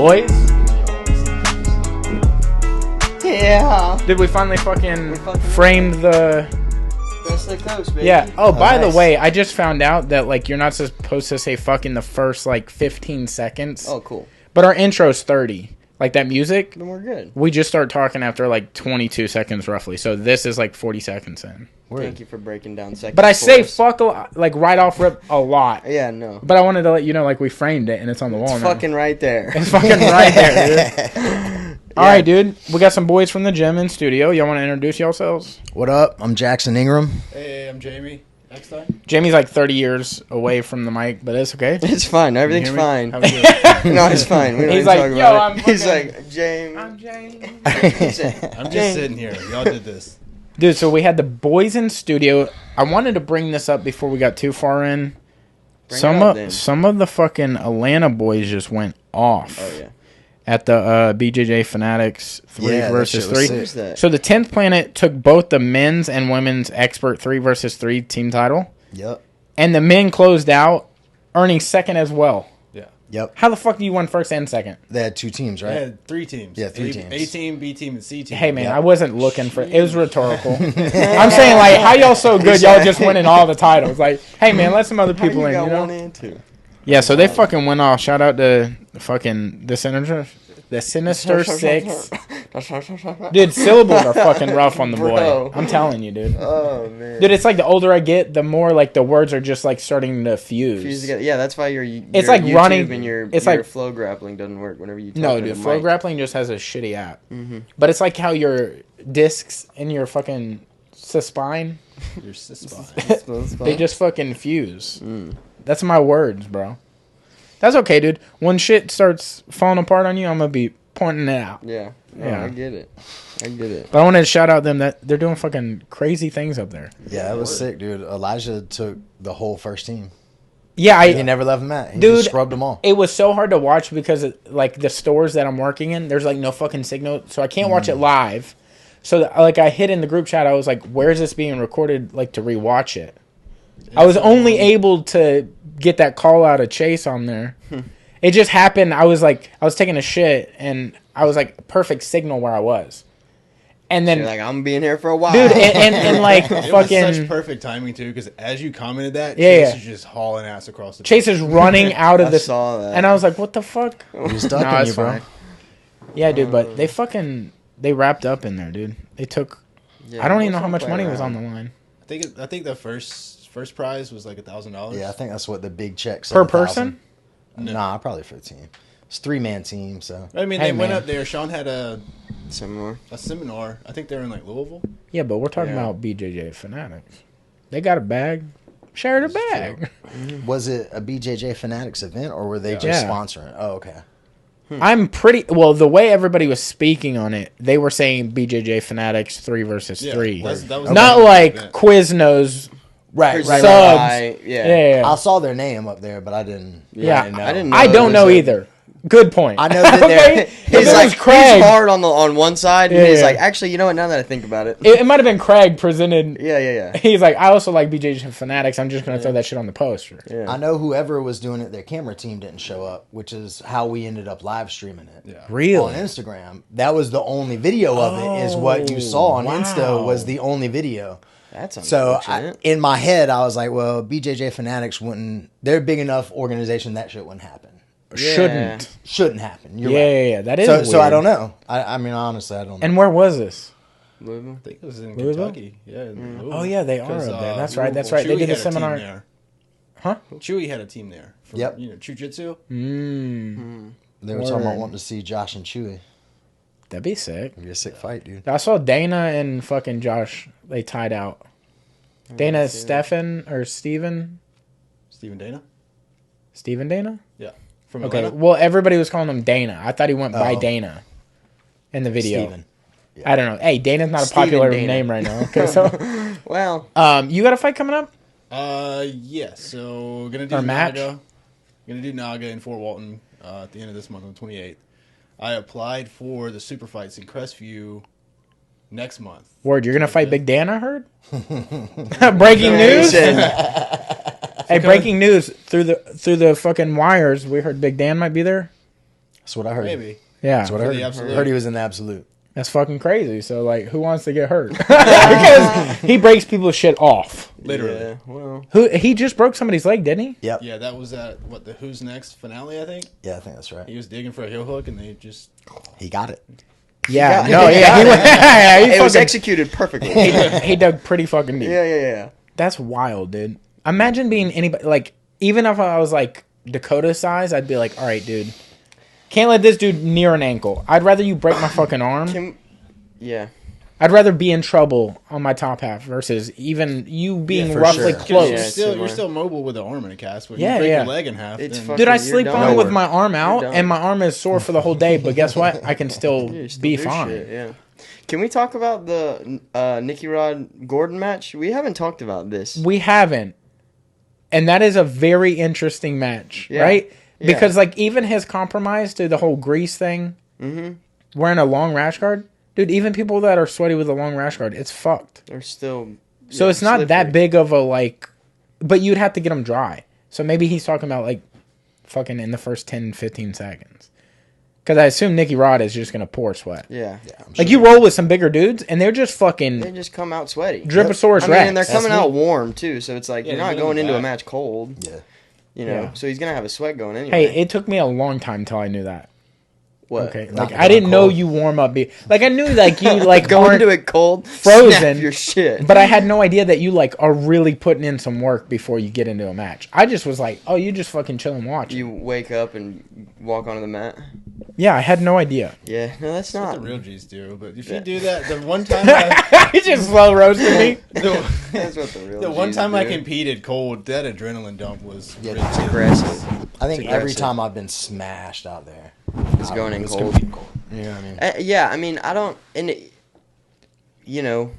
boys. Yeah. Did we finally fucking framed the... Best of the coast, baby. Yeah. Oh, by nice. the way, I just found out that, like, you're not supposed to say fucking the first, like, 15 seconds. Oh, cool. But our intro's 30. Like, that music, Then we're good. we just start talking after, like, 22 seconds, roughly. So this is, like, 40 seconds in. Thank you for breaking down seconds. But I say fuck, a lot, like, right off rip a lot. Yeah, no. But I wanted to let you know, like, we framed it, and it's on the wall It's now. fucking right there. It's fucking right there, dude. All right, dude. We got some boys from the gym in studio. Y'all want to introduce yourselves? What up? I'm Jackson Ingram. Hey, I'm Jamie. Next time. Jamie's like 30 years away from the mic, but it's okay. It's fine. Everything's Can you hear me? fine. How we doing? No, it's fine. We don't He's even like, talk yo, about I'm it. He's fucking- like, James. I'm James. I'm just sitting here. Y'all did this. Dude, so we had the boys in studio. I wanted to bring this up before we got too far in. Bring it Some up, then. some of the fucking Atlanta boys just went off. Oh, yeah. At the BJJ Fanatics 3 Yeah, that versus shit was 3. sick. Who's that? So the 10th Planet took both the men's and women's expert 3 versus 3 team title. Yep. And the men closed out, earning second as well. Yeah. Yep. How the fuck do you win first and second? They had two teams, I right? had 3 teams. Yeah, 3 teams. A team, B team, and C team. Hey, man, Yep. I wasn't looking for... It was rhetorical. I'm saying, like, how y'all so good? Y'all just winning all the titles. Like, hey, man, let some other How people you in, got you know? 1 and 2? Yeah, so they fucking went off. Shout out to fucking the Sinister 6. Dude, syllables are fucking rough on the boy. Bro. I'm telling you, dude. Oh, man. Dude, it's like the older I get, the more like the words are just like starting to fuse. Fuse together. Yeah, that's why your It's like YouTube running- and your it's your like- flow grappling doesn't work whenever you talk No, into dude, the Flow mic. Grappling just has a shitty app. Mm-hmm. But it's like how your discs in your fucking spine, Your sis spot. they just fucking fuse. Mm. That's my words, bro. That's okay, dude. When shit starts falling apart on you, I'm gonna be pointing it out. Yeah. No, Yeah. I get it. I get it. But I wanted to shout out them that they're doing fucking crazy things up there. Yeah, it was sick, dude. Elijah took the whole first team. Yeah, He never left them at. He Dude, just scrubbed them all. it was so hard to watch because like the stores that I'm working in, there's like no fucking signal, so I can't watch it live. So like I hit in the group chat, I was like, "Where's this being recorded?" Like to rewatch it. I was only able to get that call out of Chase on there. It just happened. I was taking a shit, and I was like perfect signal where I was, and then You're like, I'm being here for a while. dude, and like It was fucking such perfect timing, too, because as you commented that, Yeah, Chase yeah. is just hauling ass across the Chase is running out of I this, saw that. and I was like, "What the fuck?" He was stuck No, in it's you, bro. fine. Yeah, dude, but they wrapped up in there, dude. They took. Yeah, I don't even let's know how not much play money was around. on the line I think the first prize was like $1,000. Yeah, I think that's what the big check said. per 1,000. person. No. Nah, probably for the team. It's 3-man team, so. I mean, Hey, they went man. up there. Sean had a Similar. seminar. I think they were in like Louisville. Yeah, but we're talking Yeah. about BJJ Fanatics. They got a bag. Share the bag. Was it a BJJ Fanatics event, or were they just Yeah. sponsoring? Oh, okay. I'm pretty well. The way everybody was speaking on it, they were saying BJJ Fanatics 3 versus Yeah, 3. that was Not the like event. Quiznos. Right, right, Subs. right. Yeah. Yeah, I saw their name up there, but I didn't. Yeah, I didn't know. I don't it know was a- either. Good point. I know that okay? they're. If it He's was like Craig. he's hard on one side, and Yeah, he's yeah. like, actually, you know what? Now that I think about it, It might have been Craig presented. yeah. He's like, I also like BJJ Fanatics. I'm just gonna throw that shit on the poster. Yeah. I know whoever was doing it, their camera team didn't show up, which is how we ended up live streaming it. Yeah. Really? On Instagram. That was the only video of it, is what you saw on wow. Insta was the only video. That's So unfortunate. in my head, I was like, well, BJJ Fanatics wouldn't, they're a big enough organization, that shit wouldn't happen. Shouldn't. Shouldn't happen. You're Yeah, right. yeah, yeah, that is. So I weird. don't know. I mean, honestly, I don't know. And where was this? Louisville? I think it was in Louisville? Kentucky. Yeah. in Louisville. Oh yeah, they are 'Cause, up there. That's right. That's right. Chewy They did a had team seminar. there. Huh? Chewy had a team there. For, Yep. You know, Jiu-Jitsu. They were talking about Word. wanting to see Josh and Chewy. That'd be sick. It'd be a sick fight, dude. I saw Dana and fucking Josh. They tied out. Dana see that. Stefan or Steven? Stephen Dana. Steven Dana? Yeah. From Okay. Atlanta. Well, everybody was calling him Dana. I thought he went by Oh. Dana in the video. Steven. I don't know. Hey, Dana's not a Steven popular Dana. name right now. Okay, so Well, you got a fight coming up? Yeah. So gonna do Or match? Naga. Gonna do Naga in Fort Walton at the end of this month on the 28th. I applied for the super fights in Crestview next month. Word, you're gonna fight Big Dan, I heard. Breaking news. Hey, breaking news through the fucking wires. We heard Big Dan might be there. That's what I heard. Maybe. Yeah, That's what I For heard. the absolute. Heard he was in the absolute. that's fucking crazy. So like, who wants to get hurt? Because he breaks people's shit off. Literally. Yeah, well. He just broke somebody's leg, didn't he? Yep. Yeah, that was at the Who's Next finale, I think. Yeah, I think that's right. He was digging for a heel hook, and they just He got it. Yeah, He no, got yeah, he, went, yeah, he, It was fucking- executed perfectly. he dug pretty fucking deep. Yeah. That's wild, dude. Imagine being anybody, like, even if I was like Dakota size, I'd be like, all right, dude, can't let this dude near an ankle. I'd rather you break my fucking arm. Yeah. I'd rather be in trouble on my top half versus even you being Yeah, for roughly sure. close. Yeah, You're still similar. mobile with an arm in a cast, but Yeah, you break yeah. your leg in half. It's then- fucking- Dude, I You're sleep done. fine No with work. my arm out, done. and my arm is sore for the whole day. But guess what? I can still Yeah, you still be do fine. shit, yeah. Can we talk about the Nicky Rod Gordon match? We haven't talked about this. We haven't, and that is a very interesting match, Yeah. right? Yeah. Because like even his compromise to the whole grease thing, wearing a long rash guard, dude. Even people that are sweaty with a long rash guard, it's fucked. They're still. So yeah, it's not that slippery. big of a like, but you'd have to get them dry. So maybe he's talking about like fucking in the first 10, 15 seconds. Because I assume Nicky Rod is just going to pour sweat. Yeah. Like you roll with some bigger dudes and they're just fucking They just come out sweaty. Driposaurus I mean, Rex. and they're That's coming me. out warm too, so it's like Yeah, you're they're not getting going into a back. match cold. Yeah. You know, Yeah. so he's gonna have a sweat going anyway. Hey, it took me a long time till I knew that. what? Okay, Not like I didn't know cold. you warm up. Like I knew like you like Go aren't, into it cold, frozen. snap your shit. but I had no idea that you like are really putting in some work before you get into a match. I just was like, oh, you just fucking chilling watching. You wake up and walk onto the mat. Yeah, I had no idea. Yeah, no, that's That's what not. the real G's do. But if Yeah. you do that, the one time I, You just slow roasted me. That's what the real. the one G's time I do. competed cold, that adrenaline dump was Yeah, ridiculous. It's aggressive. I think It's every aggressive. time I've been smashed out there, It's going in it's cold. gonna be cold. You know what I mean? Yeah, I mean, I don't, and you know,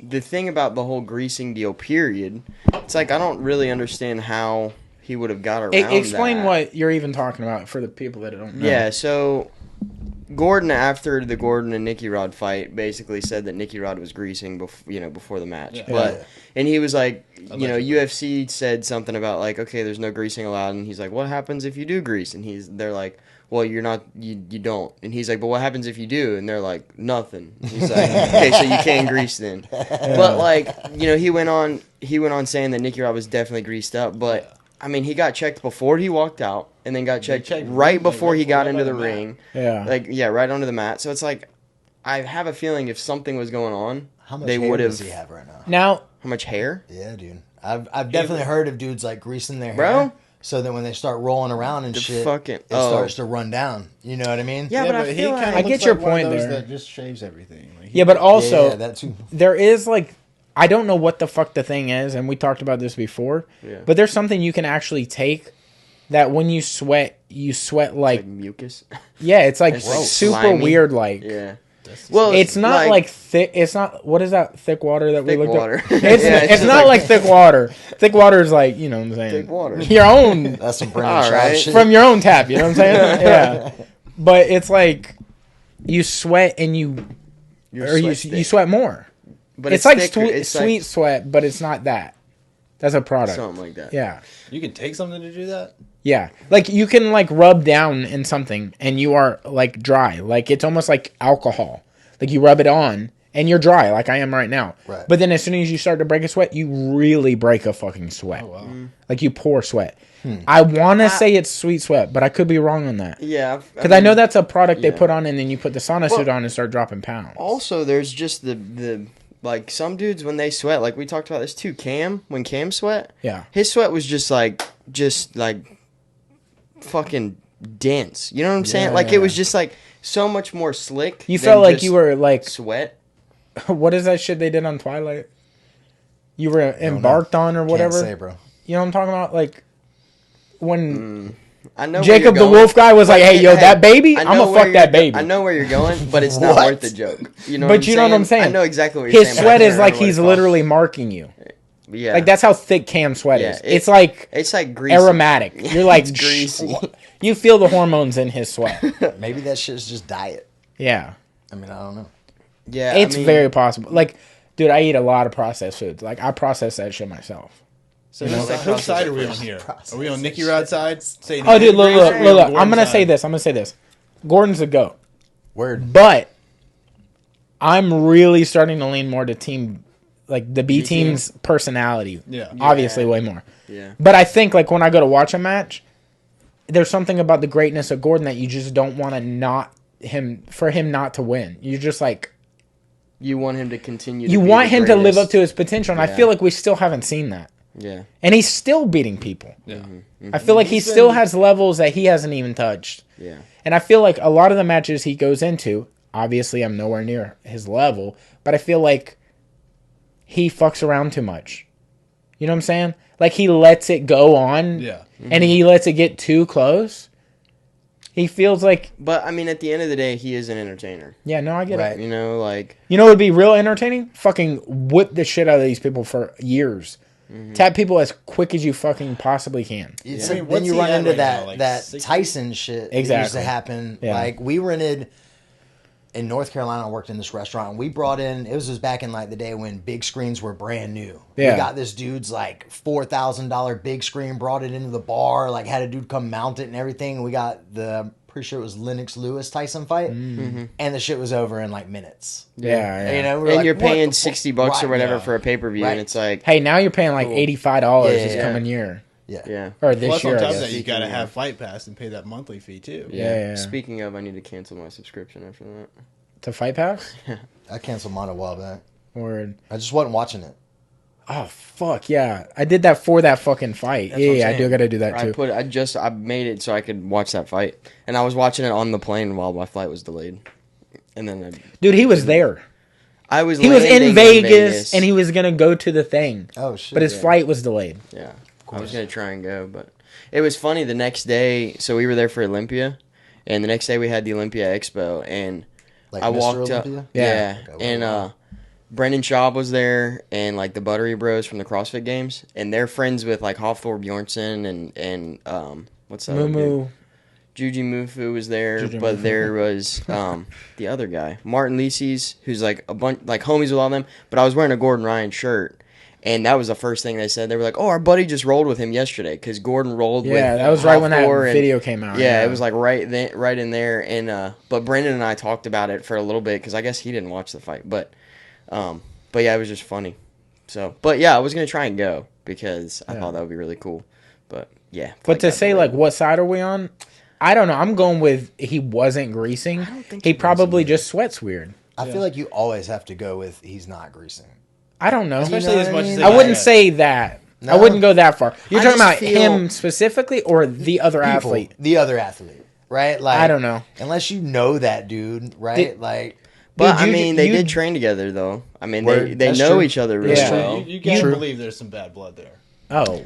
the thing about the whole greasing deal, period. It's like I don't really understand how he would have got around. Explain that. what you're even talking about for the people that don't know. Yeah, so Gordon, after the Gordon and Nicky Rod fight, basically said that Nicky Rod was greasing before the match. Yeah. But Yeah. and he was like, Allegedly. UFC said something about like, okay, there's no greasing allowed, and he's like, what happens if you do grease? And they're like, well, you don't. And he's like, but what happens if you do? And they're like, nothing. He's like, okay, so you can grease then. But like, he went on saying that Nicky Rod was definitely greased up, but I mean, he got checked before he walked out, and then got checked checked right like, before right he got before into he the got on the ring. Yeah. Right onto the mat. So it's like, I have a feeling if something was going on, How much they hair would does have. he have right now? Now, How much hair, Yeah, dude. I've definitely heard of dudes like greasing their Bro? hair, so that when they start rolling around and The shit, fucking- it oh. starts to run down. You know what I mean? Yeah, but I feel kinda like- I looks get your like one of point those there. That just shaves everything. Like, yeah, but also yeah, that too. there is like I don't know what the fuck the thing is, and we talked about this before. Yeah. But there's something you can actually take that when you sweat like like mucus. yeah, it's like It's, like, super slimy. weird. Like Yeah. that's Well, it's not like thick. It's not what is that thick water that we Thick looked water. up? It's, Yeah, it's it's not like- like thick water. Thick water is like you know what I'm saying. Thick water. Your own That's some Brendan All Schaub right. shit. from your own tap. You know what I'm saying? Yeah. But it's like you sweat and you Your sweat more. But It's like thicker. sweet sweat, but it's not that. That's a product. something like that. Yeah. you can take something to do that. Yeah. Like you can like rub down in something and you are like dry. Like it's almost like alcohol. Like you rub it on and you're dry like I am right now. Right. But then as soon as you start to break a sweat, you really break a fucking sweat. Oh wow. Like you pour sweat. I want to say it's sweet sweat, but I could be wrong on that. Yeah. Because I know that's a product they yeah. put on and then you put the sauna Well, suit on and start dropping pounds. Also, there's just the like some dudes when they sweat, like we talked about this too. When Cam sweat, Yeah. his sweat was just like fucking dense. You know what I'm saying? Like it was just like so much more slick. You than felt like just you were like, sweat. what is that shit they did on Twilight? You were embarked on or whatever. Can't say, bro. You know what I'm talking about? Like when I know where Jacob you're the going. Wolf guy was like, "Hey, yo, that baby, I I'm know gonna where fuck that you're baby." I know where you're going, but it's not What? worth the joke. You know, But what you know what I'm saying? I know exactly what you're His saying. but sweat I is can't like remember what he's it's called. literally marking you. Yeah, Like that's how thick Cam's sweat Yeah, is. It's like it's like greasy. aromatic. You're like It's greasy. You feel the hormones in his sweat. Maybe that shit's just diet. Yeah, I mean, I don't know. Yeah, it's I mean, very possible. Like, dude, I eat a lot of processed foods. Like I process that shit myself. So know, whose like whose side are we on process here? process Are we on that Nicky shit. Rod's side? Saying Oh, dude, he look. agrees, or are we on I'm Gordon's gonna side? say this. I'm gonna say this. Gordon's a GOAT. Word. But I'm really starting to lean more to team, like the B team's personality. Yeah. Obviously, way more. Yeah. But I think, like, when I go to watch a match, there's something about the greatness of Gordon that you just don't want for him not to win. You're just like, You want him to continue. you be want the him to live greatest. up to his potential, and I Yeah. feel like we still haven't seen that. Yeah. And he's still beating people. Yeah. I feel like he He's still been- has levels that he hasn't even touched. Yeah. And I feel like a lot of the matches he goes into, obviously I'm nowhere near his level, but I feel like he fucks around too much. You know what I'm saying? Like he lets it go on, Yeah. and he lets it get too close. He feels like, But I mean, at the end of the day, he is an entertainer. yeah, no, I get Right. it. You know, like You know what would be real entertaining? Fucking whip the shit out of these people for years. Tap people as quick as you fucking possibly can. It's I mean, then what's you he run at into right that now, like that 60? Tyson shit that used Exactly. to happen. Yeah. Like we rented in North Carolina. I worked in this restaurant, and we brought in. It was just back in like the day when big screens were brand new. Yeah. We got this dude's like $4,000 big screen, brought it into the bar, like had a dude come mount it and everything. We got the pretty sure it was Lennox Lewis Tyson fight, and the shit was over in like minutes. Yeah, You know, we're and like, you're what paying the $60 fuck? or whatever yeah. for a pay per view, Right. and it's like, Hey, now you're paying like $85 Yeah, this yeah. coming year. Yeah. yeah, Or this Plus, year, on I top of guess. that, you got to Yeah. have Fight Pass and pay that monthly fee too. Yeah. Speaking of, I need to cancel my subscription after that. To Fight Pass? I canceled mine a while back. Or, I just wasn't watching it. oh, fuck, yeah. I did that for that fucking fight. That's what I'm Yeah, I do saying. gotta do that too. I made it so I could watch that fight, and I was watching it on the plane while my flight was delayed, and then Dude, he was there. I was He was landing in Vegas, and he was gonna go to the thing. Oh shit! But his Yeah. flight was delayed. Yeah, I was gonna try and go, but it was funny. The next day, so we were there for Olympia, and the next day we had the Olympia Expo, and like I Mr. walked up, Olympia? Yeah. Okay, and wow. Brendan Schaub was there, and like the Buttery Bros from the CrossFit Games, and they're friends with like Hafthor Bjornsson and what's that? Moo other dude? Moo. Juji Mufu was there, Juji but Mufu. there was the other guy, Martin Lisi's, who's like a bunch like homies with all them. But I was wearing a Gordon Ryan shirt, and that was the first thing they said. They were like, "Oh, our buddy just rolled with him yesterday because Gordon rolled with." Yeah, that was right when that Hafthor and- video came out. Yeah, it was like right in there, and but Brendan and I talked about it for a little bit because I guess he didn't watch the fight, but yeah, it was just funny. So, but yeah, I was gonna try and go because I thought that would be really cool, but yeah. But to got say delayed. like what side are we on? I don't know. I'm going with he wasn't greasing. think He he probably just sweats weird. I feel like you always have to go with he's not greasing. I don't know. Especially as much as they I wouldn't got- say that. I No. wouldn't go that far. You're I talking just about feel- him specifically or the other People, athlete? the other athlete, right? Like I don't know. unless you know that dude, right? Like But Dude, I you- mean, they you- did train together though. I mean, Word. they That's know true. each other really Yeah. well. You gotta True. believe there's some bad blood there. Oh,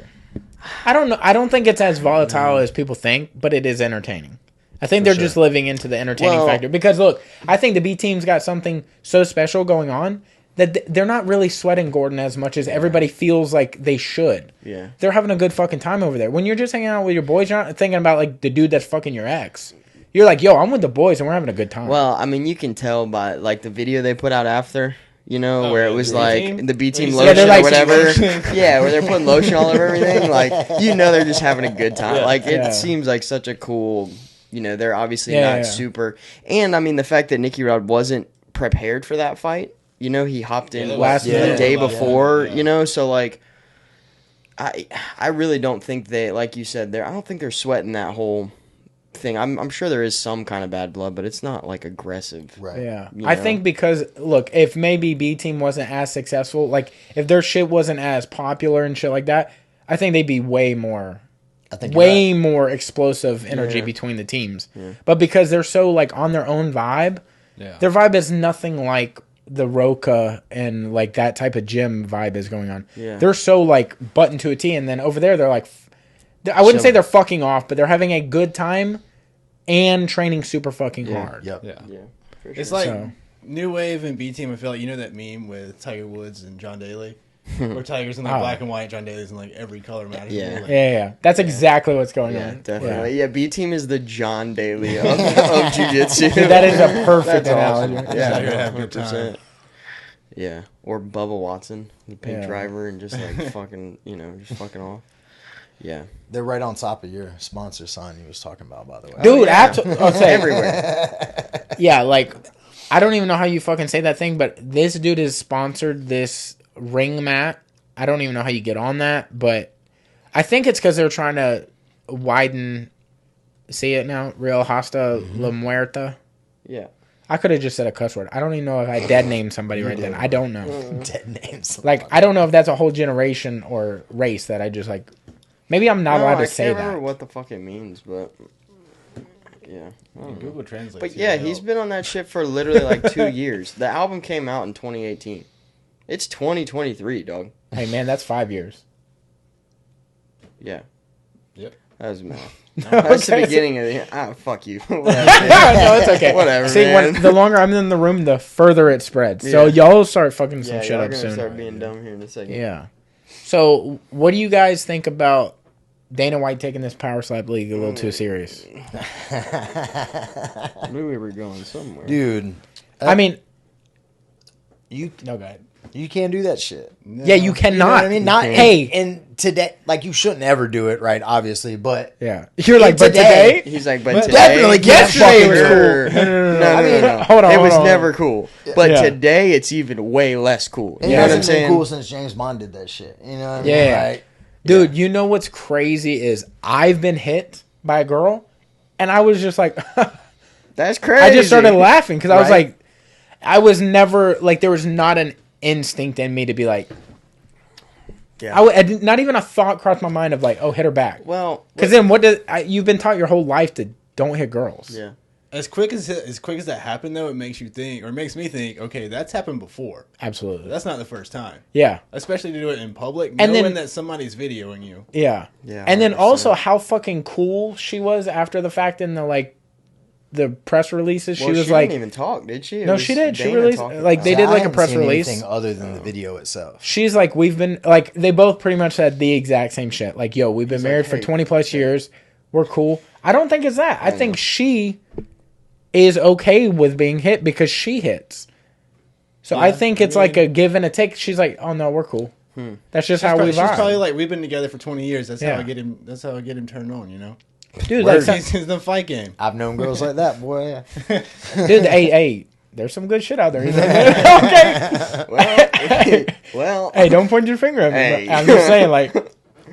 I don't know. I don't think it's as volatile as people think, but it is entertaining. I think they're just living into the entertaining Well- factor because look, I think the B team's got something so special going on that they're not really sweating Gordon as much as everybody feels like they should. Yeah. They're having a good fucking time over there. When you're just hanging out with your boys, you're not thinking about like the dude that's fucking your ex. You're like, yo, I'm with the boys and we're having a good time. Well, I mean, you can tell by like the video they put out after, you know, Oh, where yeah, it was the B like team? the B team Yeah, lotion they're or like- whatever. Yeah, where they're putting lotion all over everything. Like, you know, they're just having a good time. Yeah. Like, it Yeah. seems like such a cool. You know, they're obviously Yeah, not yeah. super. And I mean, the fact that Nicky Rod wasn't prepared for that fight. You know, he hopped in Yeah, last the minute. day Yeah. before. Yeah. You know, so like, I really don't think they, like you said, I don't think they're sweating that whole thing. I'm sure there is some kind of bad blood, but it's not like aggressive. right. yeah. you I know. think because look, if maybe B team wasn't as successful, like if their shit wasn't as popular and shit like that, I think they'd be way more I think you're way right. more explosive energy Yeah. between the teams. But because they're so like on their own vibe, Yeah. their vibe is nothing like the Roca and like that type of gym vibe is going on. Yeah. They're so like buttoned to a T, and then over there they're like, I wouldn't say Chilling. they're fucking off, but they're having a good time and training super fucking Yeah. hard. Yep. Yeah. Yeah, for sure. It's like So- New Wave and B Team. I feel like you know that meme with Tiger Woods and John Daly, where Tiger's in like Oh. black and white, John Daly's in like every color match. Yeah. Like, Yeah. That's exactly what's going Yeah, on. definitely. Yeah. B team is the John Daly of jiu-jitsu. Dude, that is a perfect That's awesome. analogy. Yeah, Yeah, have a good 100%. Yeah, or Bubba Watson, the pink Yeah. driver, and just like fucking, just fucking off. Yeah. They're right on top of your sponsor sign you was talking about, by the way. Dude, yeah. I'll say Everywhere. Yeah, like I don't even know how you fucking say that thing, but this dude has sponsored this ring mat. I don't even know how you get on that, but I think it's because they're trying to widen. See it now, Real Hasta La Muerta. Yeah. I could have just said a cuss word. I don't even know if I dead named somebody right then. I don't know. Dead names. Like I don't know if that's a whole generation or race that I just like. Maybe I'm not allowed to say I can't remember that. what the fuck it means, but yeah. I don't know. Google Translate. But yeah, he's been on that shit for literally like 2 years. The album came out in 2018. It's 2023, dog. Hey man, that's 5 years. Yeah. Yep. That was math. That's the Okay. beginning of the... fuck you. No, it's okay. Whatever, See, man. the longer I'm in the room, the further it spreads. So Yeah. y'all start fucking some Yeah, shit y'all up gonna soon. start being dumb here in a second. Yeah. So, what do you guys think about Dana White taking this power slap league a little too serious? I knew we were going somewhere. Dude, I mean, you no, go ahead. you can't do that shit. Yeah, you You know cannot. what I mean? Not can't. Hey. and today, like you shouldn't ever do it, right? Obviously, but Yeah, you're like, but today- today. He's like, but But today... definitely can't Yesterday fucking was do it. cool. No. I mean, hold on, It hold was on. never cool. But Yeah. today, it's even way less cool. It You know what I'm hasn't been saying? cool since James Bond did that shit. You know what I mean? Yeah. Like, Dude, you know what's crazy is I've been hit by a girl, and I was just like, That's crazy. I just started laughing because I was Right? like, I was never like, there was not an instinct in me to be like, yeah. I didn't- not even a thought crossed my mind of like, oh, hit her back. Well, Because then what does you've been taught your whole life to don't hit girls. yeah. As quick as that happened, though, it makes you think, or makes me think, okay, that's happened before. Absolutely. That's not the first time. Yeah. Especially to do it in public, And knowing then- that somebody's videoing you. Yeah. Yeah, And then 100%. also how fucking cool she was after the fact in the press releases. Well, she was she like, didn't even talk, did she? It No, was she did. She Dana released- talking like, about they it. did, I like, a haven't press seen release. anything other than the video itself. she's like, we've been like, they both pretty much said the exact same shit. Like, yo, we've been He's married like, for hey, 20 plus years. We're cool. I don't think it's that. I think know. she is okay with being hit because she hits. So I Yeah, think I it's like mean- a give and a take. She's like, oh no, we're cool. That's just how we She's vibe. probably like, we've been together for 20 years. That's Yeah. how I get him. That's how I get him turned on. You know, Dude, like, it's the fight game. I've known girls like that, boy. dude, hey, there's some good shit out there. He's like, okay. Well, Hey, don't point your finger at me. Hey. But I'm just saying, like,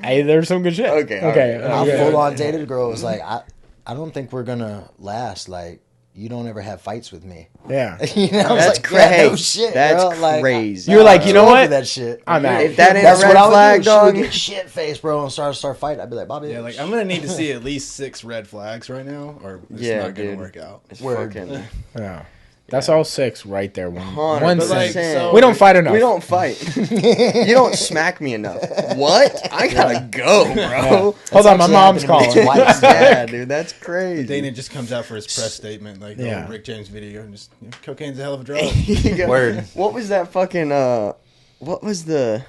hey, there's some good shit. Okay, Okay. alright. I okay. full on dated a girl. Was like, I don't think we're gonna last. Like, you don't ever have fights with me. Yeah. You know, I was that's like, yeah, crazy. no shit, That's bro. Like, crazy. You're like, you know I'm what? for that shit. I'm out. If that ain't That's a red what I would flag, do. dog. She would get shit faced, bro, and start fighting. I'd be like, Bobby. Yeah, like I'm gonna need to see at least 6 red flags right now, or it's Yeah, not gonna dude. work out. It's Word. fucking Yeah. That's all 6 right there. One 100%. sentence. We don't fight enough. We don't fight. You don't smack me enough. What? I gotta go, bro. Hold on, my actually mom's happened to me calling. twice. Yeah, dude, that's crazy. Dana just comes out for his press statement, like the Yeah. old Rick James video, and just cocaine's a hell of a drug. You go- Word. What was that fucking what was the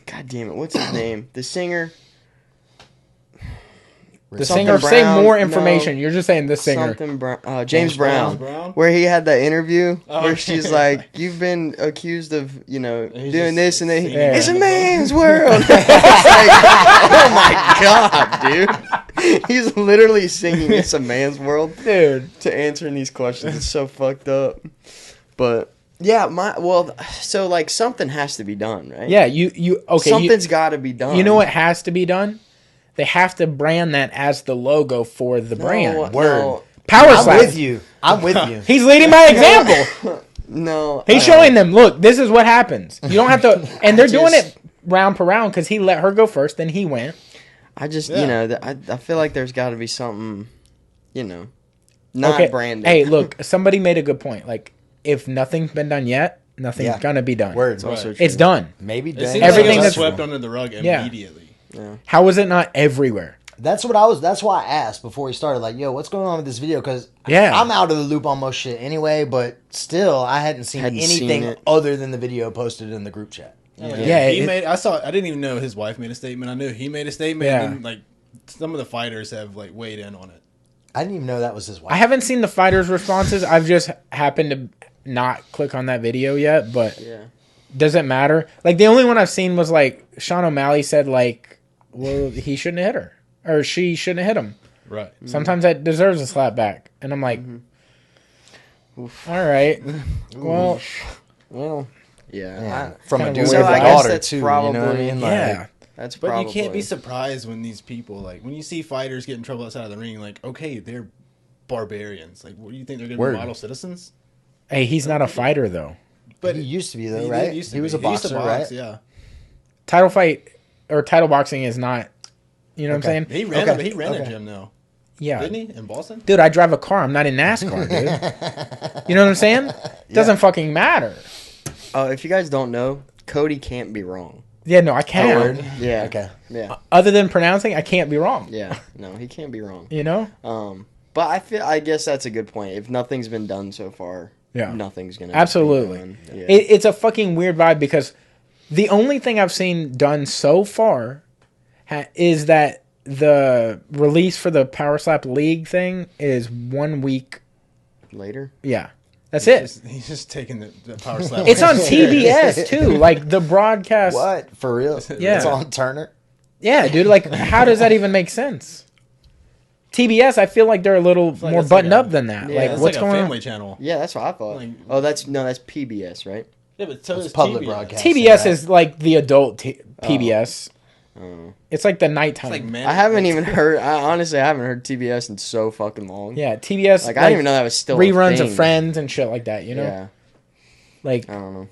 God damn it, what's his name? The singer? The Something singer, say Brown, more no. information. You're just saying the singer. Something Brown, James Brown. Brown? Where he had that interview Oh, where she's okay. like, "You've been accused of, He's doing just this and that. singing It's a in the man's world." It's like, oh my god, dude! He's literally singing "It's a man's world" Dude. to answering these questions. It's so fucked up. But yeah, so like something has to be done, right? Yeah, you okay. Something's got to be done. You know what has to be done? They have to brand that as the logo for the brand. Word. Power I'm slap. with you. I'm with you. He's leading by example. No, He's showing them, look, this is what happens. You don't have to, and they're doing it round per round because he let her go first, then he went. I just, Yeah. I feel like there's got to be something, not Okay. branded. Hey, look, somebody made a good point. Like, if nothing's been done yet, nothing's Yeah. gonna be done. Word. It's also Right. true. It's done. Maybe It dang. seems Everything like it was that's- swept under the rug Yeah. immediately. How is it not everywhere? That's what I was. That's why I asked before we started. Like, yo, what's going on with this video? Because Yeah. I'm out of the loop on most shit anyway. But still, I hadn't seen Hadn't seen anything it. other than the video posted in the group chat. Yeah, he it- made. I didn't even know his wife made a statement. I knew he made a statement. Yeah. And like some of the fighters have like weighed in on it. I didn't even know that was his wife. I haven't seen the fighters' responses. I've just happened to not click on that video yet, but Yeah. does it matter? Like, the only one I've seen was, like, Sean O'Malley said, like, well, he shouldn't have hit her, or she shouldn't have hit him. Right. Sometimes that deserves a slap back, and I'm like, all right, well, Well, yeah. From kind a of dude with weird. a So I guess daughter that's too. You know what I probably- mean? Like, yeah. That's But probably. you can't be surprised when these people, like, when you see fighters get in trouble outside of the ring, like, okay, they're barbarians. Like, what do you think they're going to Word. be model citizens? Hey, he's not a fighter though. But he used to be though, he right? did used to He was be. a boxer, he used to right? box, yeah. Title fight or title boxing is not. You know what I'm saying? He ran, Okay. he ran a Okay. gym though, Yeah. didn't he? In Boston? Dude, I drive a car. I'm not in NASCAR, dude. You know what I'm saying? Doesn't fucking matter. Oh, if you guys don't know, Cody can't be wrong. Yeah, no, I can't. Word. Yeah. Okay. Yeah. Other than pronouncing, I can't be wrong. Yeah. No, he can't be wrong. You know? But I guess that's a good point. If nothing's been done so far, Yeah. nothing's gonna Absolutely. be done. Yeah. It's a fucking weird vibe because the only thing I've seen done so far is that the release for the Power Slap League thing is 1 week. Later. Yeah. That's it. He's just taking the power slap. It's on TBS too. Like the broadcast. What? For real? Yeah. It's on Turner. Yeah, dude. Like, how does that even make sense? TBS, I feel like they're a little like more it's like buttoned a- up than that. Yeah, like, It's what's like a going family on? channel. Yeah, that's what I thought. Like- Oh, that's PBS, right? Yeah, but so It's is public TBS. broadcast. TBS right? is like the adult PBS. Oh. It's like the nighttime. It's like man. I haven't even heard. I honestly haven't heard TBS in so fucking long. Yeah, TBS. Like I didn't even know that was still a reruns thing. of Friends and shit like that. You know, Yeah, like I don't know.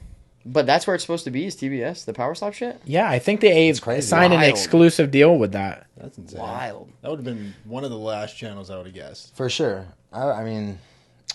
But that's where it's supposed to be. Is TBS the Power Slap shit? yeah, I think they crazy. signed an Wild. exclusive deal with that. That's insane. Wild. That would have been one of the last channels I would have guessed. For sure. I mean,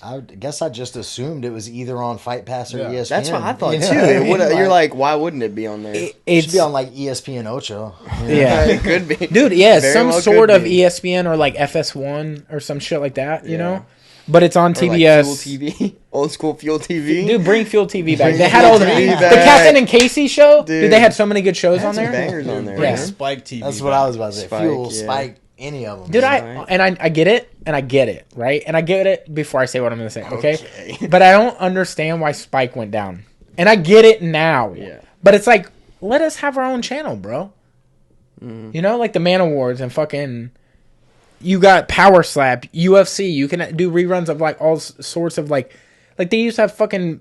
I guess I just assumed it was either on Fight Pass or Yeah. ESPN. That's what I thought You know too. what I It mean? would. You're like, why wouldn't it be on there? It It should should be on like ESPN Ocho. You know? yeah, it could be, dude. Yeah, Very some well sort could of be. ESPN or like FS1 or some shit like that. You Yeah. know, but it's on Or like TBS. Fuel TV, old school Fuel TV. Dude, bring Fuel TV back. Bring They had Fuel all the TV the back. Captain and Casey show. Dude, Dude. they had so many good shows Had on some there. bangers on there. Bring Yeah. Spike TV. That's what back. I was about to say. Spike, Fuel, yeah. Spike, any of them. Dude, Right. I get it, and I get it, right? And I get it before I say what I'm going to say, okay? Okay. But I don't understand why Spike went down. And I get it now. Yeah. But it's like, let us have our own channel, bro. Mm-hmm. You know, like the Man Awards and fucking... You got Power Slap, UFC. You can do reruns of like all sorts of like... Like they used to have fucking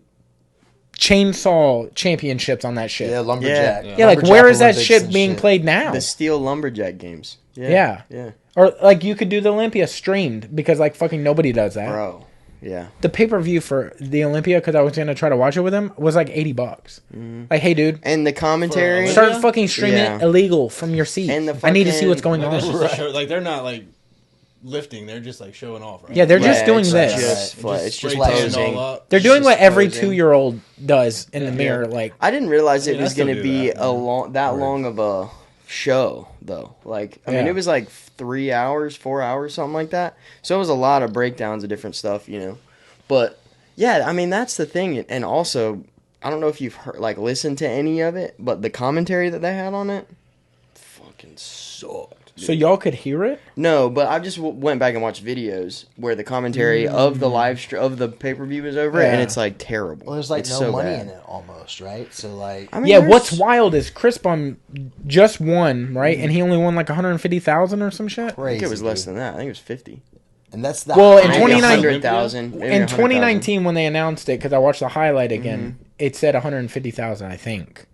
chainsaw championships on that shit. Yeah, Lumberjack. Yeah, like Lumberjack where is that Olympics shit and being played now? The Steel Lumberjack games. Yeah. Yeah. Or like you could do the Olympia streamed because like fucking nobody does that. Bro. Yeah. The pay-per-view for the Olympia, because I was going to try to watch it with him, was like $80. Like, hey, dude, And the commentary. For start fucking streaming Yeah. it illegal from your seat. And the I need to see fucking- what's going Like, on. that's just a show, like they're not like lifting; they're just like showing off. Right? Yeah, they're Yeah, just doing it's this. Just, it's just spray tanning posing. all up. They're doing just what every posing. 2-year-old does in the mirror. Like, I didn't realize it mean, I was still going to do be that, a man. long of a show, though. Like, I mean, Yeah. it was like 3 hours, 4 hours, something like that. So it was a lot of breakdowns of different stuff, you know. But yeah, I mean, that's the thing. And also, I don't know if you've heard, like, listened to any of it, but the commentary that they had on it fucking sucked. so y'all could hear it? No, but I just went back and watched videos where the commentary of the of the pay per view was over it, and Yeah. it's like terrible. Well, there's like It's no so money bad. in it almost, right? So like, I mean, Yeah, there's- what's wild is Chris Bum just won, right? And he only won like 150,000 or some shit. I crazy. think it was less dude. than that. I think it was 50. And that's the Well, in highest- 29 100,000. In 2019, when they announced it, because I watched the highlight again, it said 150,000, I think.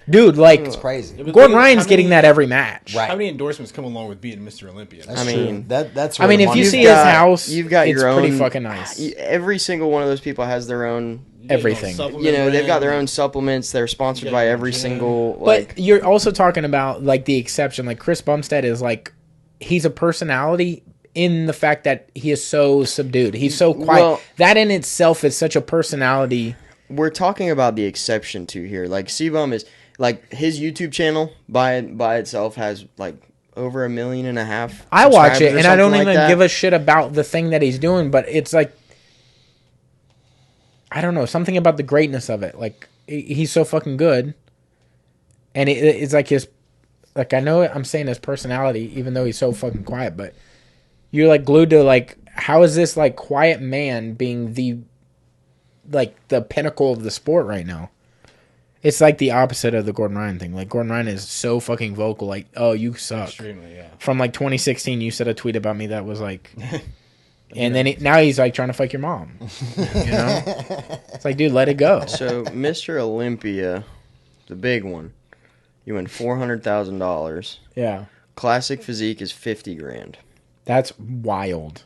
Dude, like, It's crazy. Yeah, but Gordon how Ryan's many- getting that every match. Right. How many endorsements come along with being Mr. Olympia? That's I true. mean- That's. I where mean, the if you money's see at. his house, you've got it's your pretty own- fucking nice. Every single one of those people has their own. You get everything. no supplement You know, they've got their brand. own supplements. They're sponsored You by got every your gym. single But like. you're also talking about like the exception. Like Chris Bumstead is like, he's a personality in the fact that he is so subdued. He's so quiet. Well- that in itself is such a personality. We're talking about the exception to here. Like C-Bum is like his YouTube channel by itself has like over 1.5 million. I watch it subscribers or and I don't something even like that. give a shit about the thing that he's doing, but it's like, I don't know, something about the greatness of it. Like he's so fucking good, and it's like his, like I know I'm saying his personality, even though he's so fucking quiet, but you're like glued to like, how is this like quiet man being the, like the pinnacle of the sport right now? It's like the opposite of the Gordon Ryan thing. Like, Gordon Ryan is so fucking vocal. Like, oh, you suck. Extremely, yeah. From, like, 2016, you said a tweet about me that was, like... and then now he's, like, trying to fuck your mom. You know? It's like, dude, let it go. So, Mr. Olympia, the big one, you win $400,000. Yeah. Classic physique is $50,000. That's wild.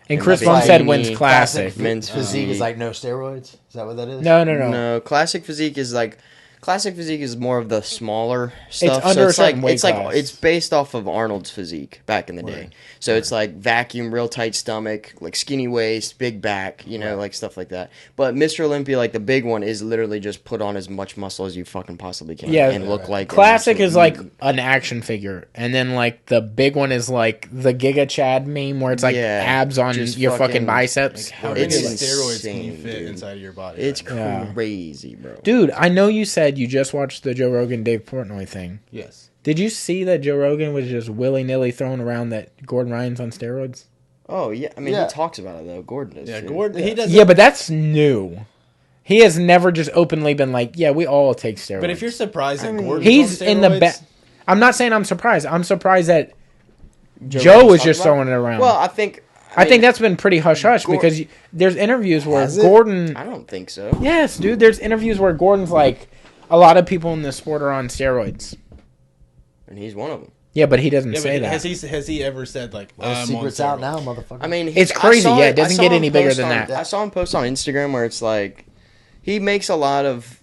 And And Chris that's Bumstead like wins classic. Men's Physique is physique. like no steroids. Is that what that is? No. No, classic physique is like classic physique is more of the smaller stuff. under a it's like certain weight it's like class. it's based off of Arnold's physique back in the day. Right. So it's like vacuum, real tight stomach, like skinny waist, big back, you know, like stuff like that. But Mr. Olympia, like the big one, is literally just put on as much muscle as you fucking possibly can. Yeah, and look like an classic absolute is like mutant. an action figure. And then, like, the big one is like the Giga Chad meme where it's like Yeah, abs on just your fucking fucking, biceps. How It's many insane, steroids can you fit dude. inside of your body? It's right now? Yeah. crazy, bro. Dude, I know you said you just watched the Joe Rogan Dave Portnoy thing. Yes. Did you see that Joe Rogan was just willy-nilly throwing around that Gordon Ryan's on steroids? Oh yeah, I mean Yeah. he talks about it though. Gordon does. Yeah, too. Gordon. He does. Yeah, but that's new. He has never just openly been like, yeah, we all take steroids. But if you're surprised that Gordon, He's in the back. I'm not saying I'm surprised. I'm surprised that Joe Rogan's was talking just about throwing it around. Well, I think that's been pretty hush-hush Gor- because there's interviews where Has it? Gordon... I don't think so. Yes, dude, there's interviews where Gordon's like, a lot of people in this sport are on steroids. And he's one of them. Yeah, but he doesn't Yeah, say but that. has he ever said like Well, I'm on secret's out steroids? now, motherfucker. I mean, It's I crazy, saw yeah, it doesn't I saw get him any bigger post than on- that. I saw him post on Instagram where it's like he makes a lot of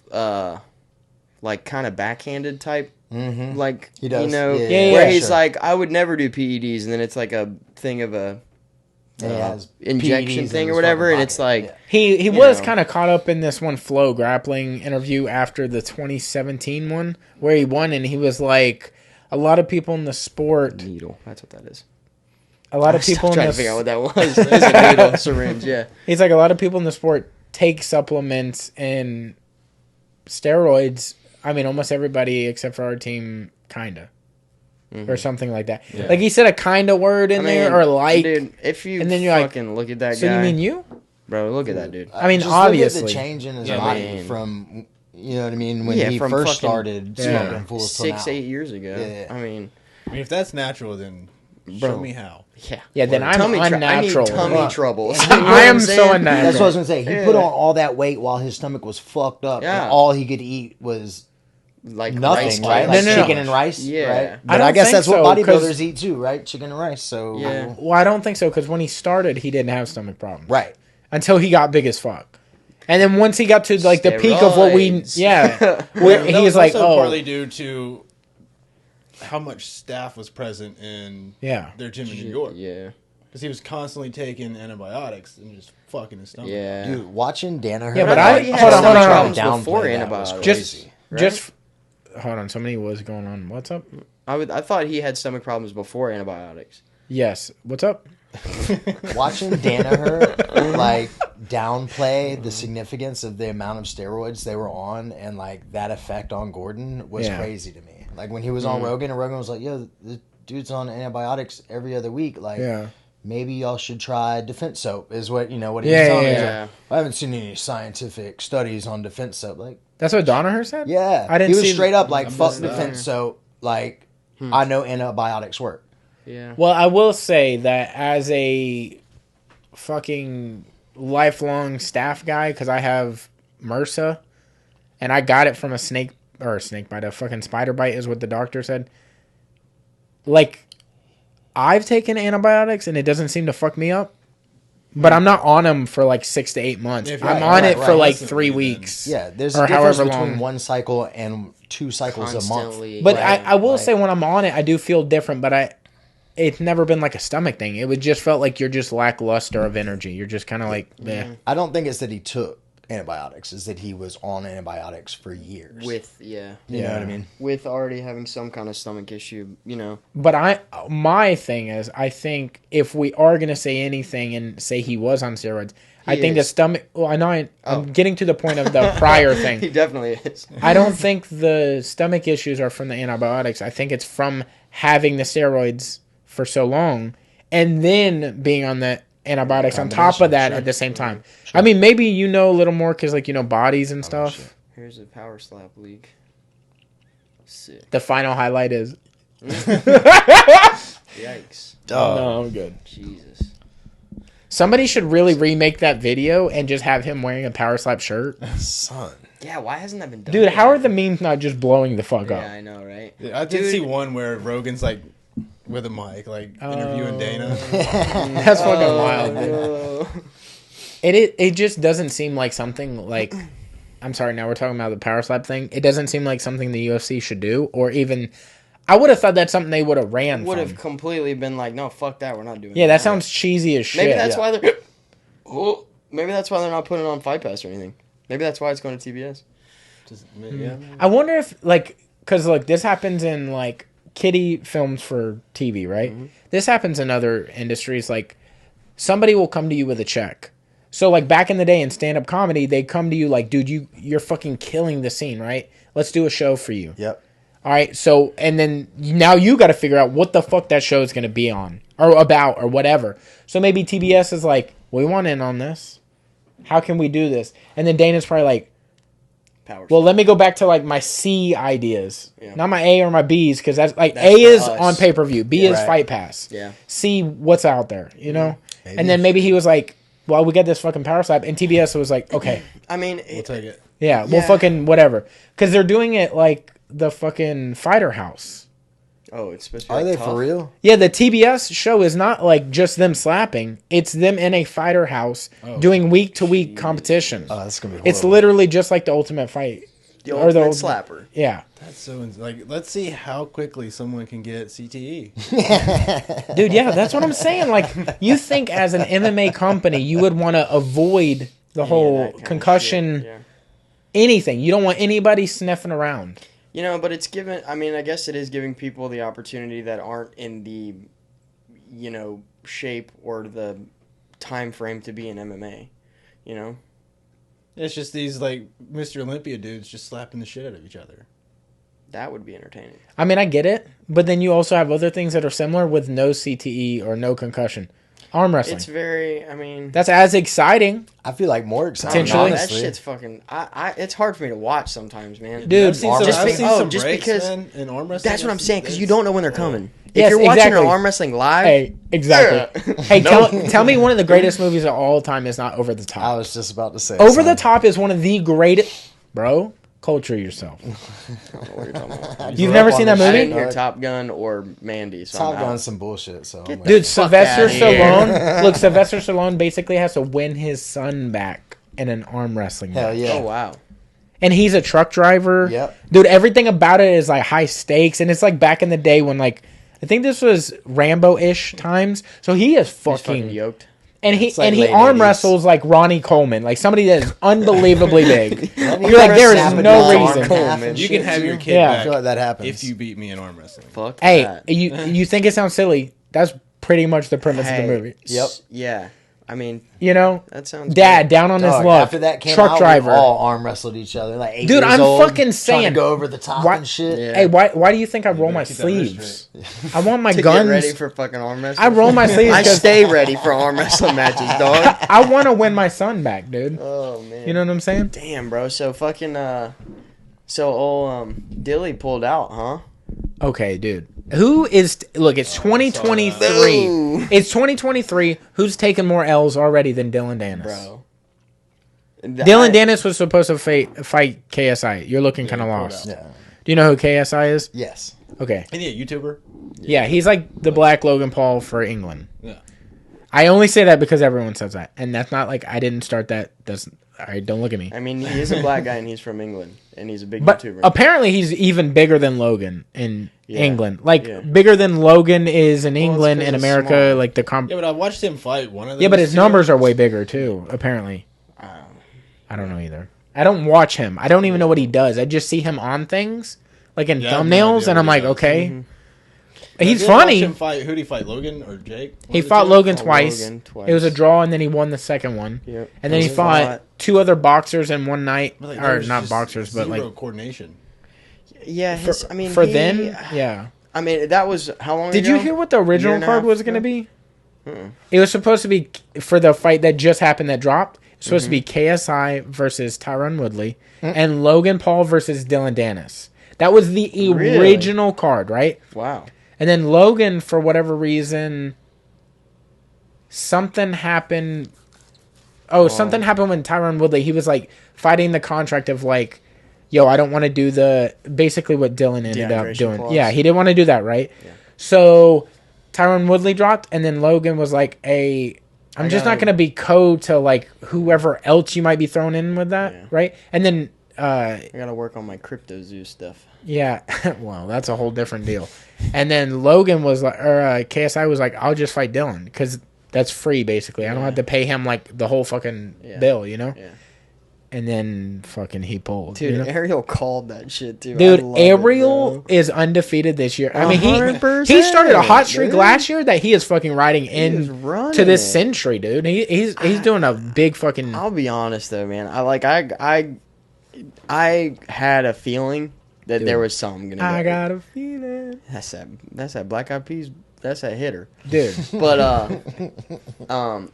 like kind of backhanded type, like He does. you know, Yeah, yeah, where yeah, he's sure. like, I would never do PEDs, and then it's like a thing of a And he has injection PEDs thing in or his whatever, fucking and it's pocket. like. Yeah. He you was know. kind of caught up in this one Flow grappling interview after the 2017 one where he won, and he was like, a lot of people in the sport, Needle. That's what that is. a lot of I'm still people in trying this, to figure out what that was. It's a needle, syringe, yeah. he's like, a lot of people in the sport take supplements and steroids. I mean, almost everybody except for our team, kinda. Or something like that. Yeah. Like, he said a kinda word in there, or like, dude, if you and then you're like, fucking look at that so guy, you mean you? bro, look at that dude. I mean, Just look at obviously. the change in his Yeah, body man. from, you know what I mean, when Yeah, he from first fucking- started Yeah. smoking fools till 6-8 now. years ago. Yeah. I mean, I mean, if that's natural, then Bro. show me how. yeah. Yeah, then I'm Tummy unnatural. I need tummy Well, troubles. You know what I I'm am so saying? unnatural. That's what I was gonna say. He Yeah. put on all that weight while his stomach was fucked up, Yeah. and all he could eat was Like nothing, rice right? cakes. Like No, no. chicken and rice, Yeah. right? I But don't I guess think that's what so, 'cause- bodybuilders eat too, right? Chicken and rice. So Yeah. Well, I don't think so, because when he started, he didn't have stomach problems. right. Until he got big as fuck. And then once he got to, like, the peak of what we... Steroids. Yeah. Where That he was was like, also oh... partly due to how much staff was present in Yeah. their gym in New York. Yeah. Because he was constantly taking antibiotics and just fucking his stomach. Yeah. Dude, watching Danaher. Yeah, but I I- thought he had hold on, stomach hold on, problems downplay before that was antibiotics. Just... crazy. right? Just... Hold on, somebody was going on. What's up? I thought he had stomach problems before antibiotics. Yes. What's up? Watching Danaher like downplay the significance of the amount of steroids they were on and like that effect on Gordon was Yeah. crazy to me. Like when he was on Rogan and Rogan was like, "Yo, the dude's on antibiotics every other week. Like, Yeah. maybe y'all should try defense soap." Is what what he Yeah, was telling me. yeah, He's yeah. like, I haven't seen any scientific studies on defense soap. Like, That's what Donaher said? yeah, I didn't he was see- straight up like, I'm "Fuck just defense not- soap." Like, I know antibiotics work. Yeah. Well, I will say that as a fucking lifelong staff guy, because I have MRSA, and I got it from a snake bite, a fucking spider bite is what the doctor said. Like, I've taken antibiotics and it doesn't seem to fuck me up, but I'm not on them for like 6 to 8 months. If you're I'm right, on it right, for like constantly, 3 then- weeks. Yeah, there's Or a difference however between long. one cycle and 2 cycles a month. Constantly. But Right. I will Right. say when I'm on it, I do feel different, but it's never been like a stomach thing. It would just felt like you're just lackluster of energy. You're just kind of like, eh. I don't think it's that he took antibiotics; it's that he was on antibiotics for years. you you know Yeah. what I mean? with already having some kind of stomach issue, you know. But my thing is, I think if we are gonna say anything and say he was on steroids, I think the is. stomach. Well, I know I'm Oh. getting to the point of the prior He thing. definitely is. I don't think the stomach issues are from the antibiotics. I think it's from having the steroids for so long and then being on the antibiotics on top of that at the same time. I mean, maybe you know a little more because, like, you know, bodies and stuff. Here's a power slap league. Sick. The final highlight is. Yikes. No, I'm good. Jesus. Somebody should really remake that video and just have him wearing a power slap shirt. Son. Yeah, why hasn't that been done? Dude, yet? how are the memes not just blowing the fuck Yeah, up? I know, right? Yeah, I did Dude. see one where Rogan's like with a mic, like interviewing Dana. That's fucking wild, dude. No. It just doesn't seem like something like. I'm sorry, now we're talking about the power slap thing. It doesn't seem like something the UFC should do, or even. I would have thought that's something they would have ran Would from. have completely been like, no, fuck that, we're not doing Yeah, that sounds cheesy as shit. Maybe that's Yeah. why they're. Oh, maybe that's why they're not putting it on Fight Pass or anything. Maybe that's why it's going to TBS. Just, yeah. I wonder if, like, because, like, this happens in, like, kiddie films for TV, right? Mm-hmm. This happens in other industries. Like, somebody will come to you with a check. So, like, back in the day in stand-up comedy, they come to you like, dude, you're fucking killing the scene, right? Let's do a show for you. Yep. All right, so, and then now you got to figure out what the fuck that show is going to be on or about or whatever. So maybe TBS is like, we want in on this. How can we do this? And then Dana's probably like, Power. well, let me go back to like my C ideas, Yeah. not my A or my B's, because that's like That's A for is us. on pay-per-view, B is Right. Fight Pass, Yeah. C what's out there, you know? Maybe. And then maybe he was like, well, we got this fucking power slap, and TBS was like, okay, I mean, We'll take it. yeah, we'll Yeah. fucking whatever, because they're doing it like the fucking Fighter House. oh, it's supposed to be Are like they tough. for real? Yeah, the TBS show is not like just them slapping. It's them in a fighter house doing week-to-week competition. Oh, that's gonna be horrible. It's literally just like the Ultimate Fight. The Or the ultimate old- slapper. Yeah. That's so like. Let's see how quickly someone can get CTE. Dude, yeah, that's what I'm saying. Like, you think as an MMA company, you would want to avoid the whole That kind of concussion, shit, yeah. anything. You don't want anybody sniffing around. You know, but it's given. I mean, I guess it is giving people the opportunity that aren't in the, you know, shape or the time frame to be in MMA. You know, It's just these like Mr. Olympia dudes just slapping the shit out of each other. that would be entertaining. I mean, I get it. But then you also have other things that are similar with no CTE or no concussion. Arm wrestling. It's very. I mean, That's as exciting. I feel like more exciting. Potentially. that Honestly. shit's fucking. It's hard for me to watch sometimes, man. Dude, I've seen arm some, wrestling? I've seen Oh, some just breaks, because- man, in arm wrestling. That's what I'm saying because you it's- don't know when they're coming. Yes, If you're watching exactly. an arm wrestling live, Hey, exactly. Hey, Nope. tell me one of the greatest movies of all time is not Over the Top. I was just about to say. Over the Top is one of the greatest. Bro, culture yourself. I don't know what you're talking about. You've Grew never up seen on that I movie? didn't hear Top Gun or Mandy. So Top I'm out. Gun's some bullshit. So I'm Dude, Sylvester outta here. Stallone. Look, Sylvester Stallone basically has to win his son back in an arm wrestling hell match. yeah. Oh wow. And he's a truck driver. Yep. Dude, everything about it is like high stakes. And it's like back in the day when like, I think this was Rambo-ish times. So he is He's fucking fucking yoked. and he It's like and he late arm 80s. wrestles like Ronnie Coleman, like somebody that is unbelievably big. You're You're like, there is no reason. You can have your kid Yeah. I back feel like that happens. if you beat me in arm wrestling. Fuck Hey, that. you think it sounds silly? That's pretty much the premise of the movie. Yep. Yeah. I mean, You know, that sounds. Dad down on his Dog, luck. after that came truck out, driver. we all arm wrestled each other. Like 8 Dude, years I'm old, fucking trying saying- to go over the top Why- and shit. Yeah. Hey, why do you think I roll my keep that wrist sleeves? I want my To guns. get ready for fucking arm wrestling. I roll my sleeves I because stay ready for arm wrestling matches, dog. I want to win my son back, dude. Oh man. You know what I'm saying? Damn, bro. So fucking so old Dilly pulled out, huh? Okay, dude. Who is look? It's 2023. Ooh. It's 2023. Who's taken more L's already than Dylan Dennis? Bro. Dylan Dennis was supposed to fight KSI. You're looking kind of pulled lost. out. Yeah. Do you know who KSI is? Yes. Okay. And yeah, YouTuber. Yeah, he's like the black Logan Paul for England. Yeah. I only say that because everyone says that, and that's not like I didn't start that. That's all right. Don't look at me. I mean, he is a black guy and he's from England and he's a big But YouTuber. apparently, he's even bigger than Logan in Yeah. England. Like Yeah. bigger than Logan is in Well, it's England 'cause and it's America. small. Like the Yeah, but I watched him fight one of them. yeah, but his numbers are way bigger too. Apparently, I don't know either. I don't watch him. I don't even know what he does. I just see him on things like in Yeah, I have no thumbnails, idea and I'm what he like, does. okay, he's Did I watch funny. him fight, who'd he fight? Logan or Jake? One He of the fought two? Logan Oh, twice. Logan twice. It was a draw, and then he won the second one. Yep. And then he He fought fought- two other boxers in one night, But, like, there or was not just boxers, but zero like coordination. Yeah, his, I mean, for he- them, yeah. I mean, that was how long Did ago? you hear what the original and a card half was going to ago? be? It was supposed to be for the fight that just happened that dropped. It supposed to be KSI versus Tyron Woodley and Logan Paul versus Dylan Dennis. That was the original card, right? Wow. And then Logan, for whatever reason, something happened. Oh, something happened when Tyron Woodley, he was like fighting the contract of like, yo, I don't want to do basically what Dylan ended up doing. Clause. Yeah, he didn't want to do that, right? Yeah. So Tyron Woodley dropped, and then Logan was like, I'm just not going to be to like whoever else you might be thrown in with that, right? And then I got to work on my Crypto Zoo stuff. Yeah, well, that's a whole different deal. And then Logan was like, or KSI was like, I'll just fight Dylan because that's free, basically. I don't have to pay him like the whole fucking bill, you know? Yeah. And then fucking he pulled. Dude, you know? Ariel called that shit, too. Dude, Ariel is undefeated this year. I mean, he started a hot streak last year that he is fucking riding to this century, dude. He's doing a big fucking... I'll be honest, though, man. I had a feeling that there was something gonna go. I got a feeling. That's that Black Eyed Peas. That's that hitter, dude. But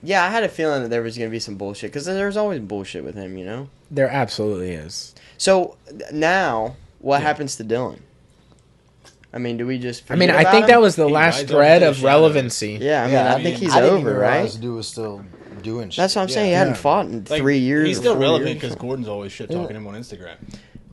yeah, I had a feeling that there was gonna be some bullshit because there's always bullshit with him, you know. There absolutely is. So now, what happens to Dylan? I mean, do we just? I think that was the last thread of relevancy. Yeah, I think he's over, right? Dude was still doing shit. That's what I'm saying. He hadn't fought in 3 years. He's still relevant because Gordon's always shit talking him on Instagram.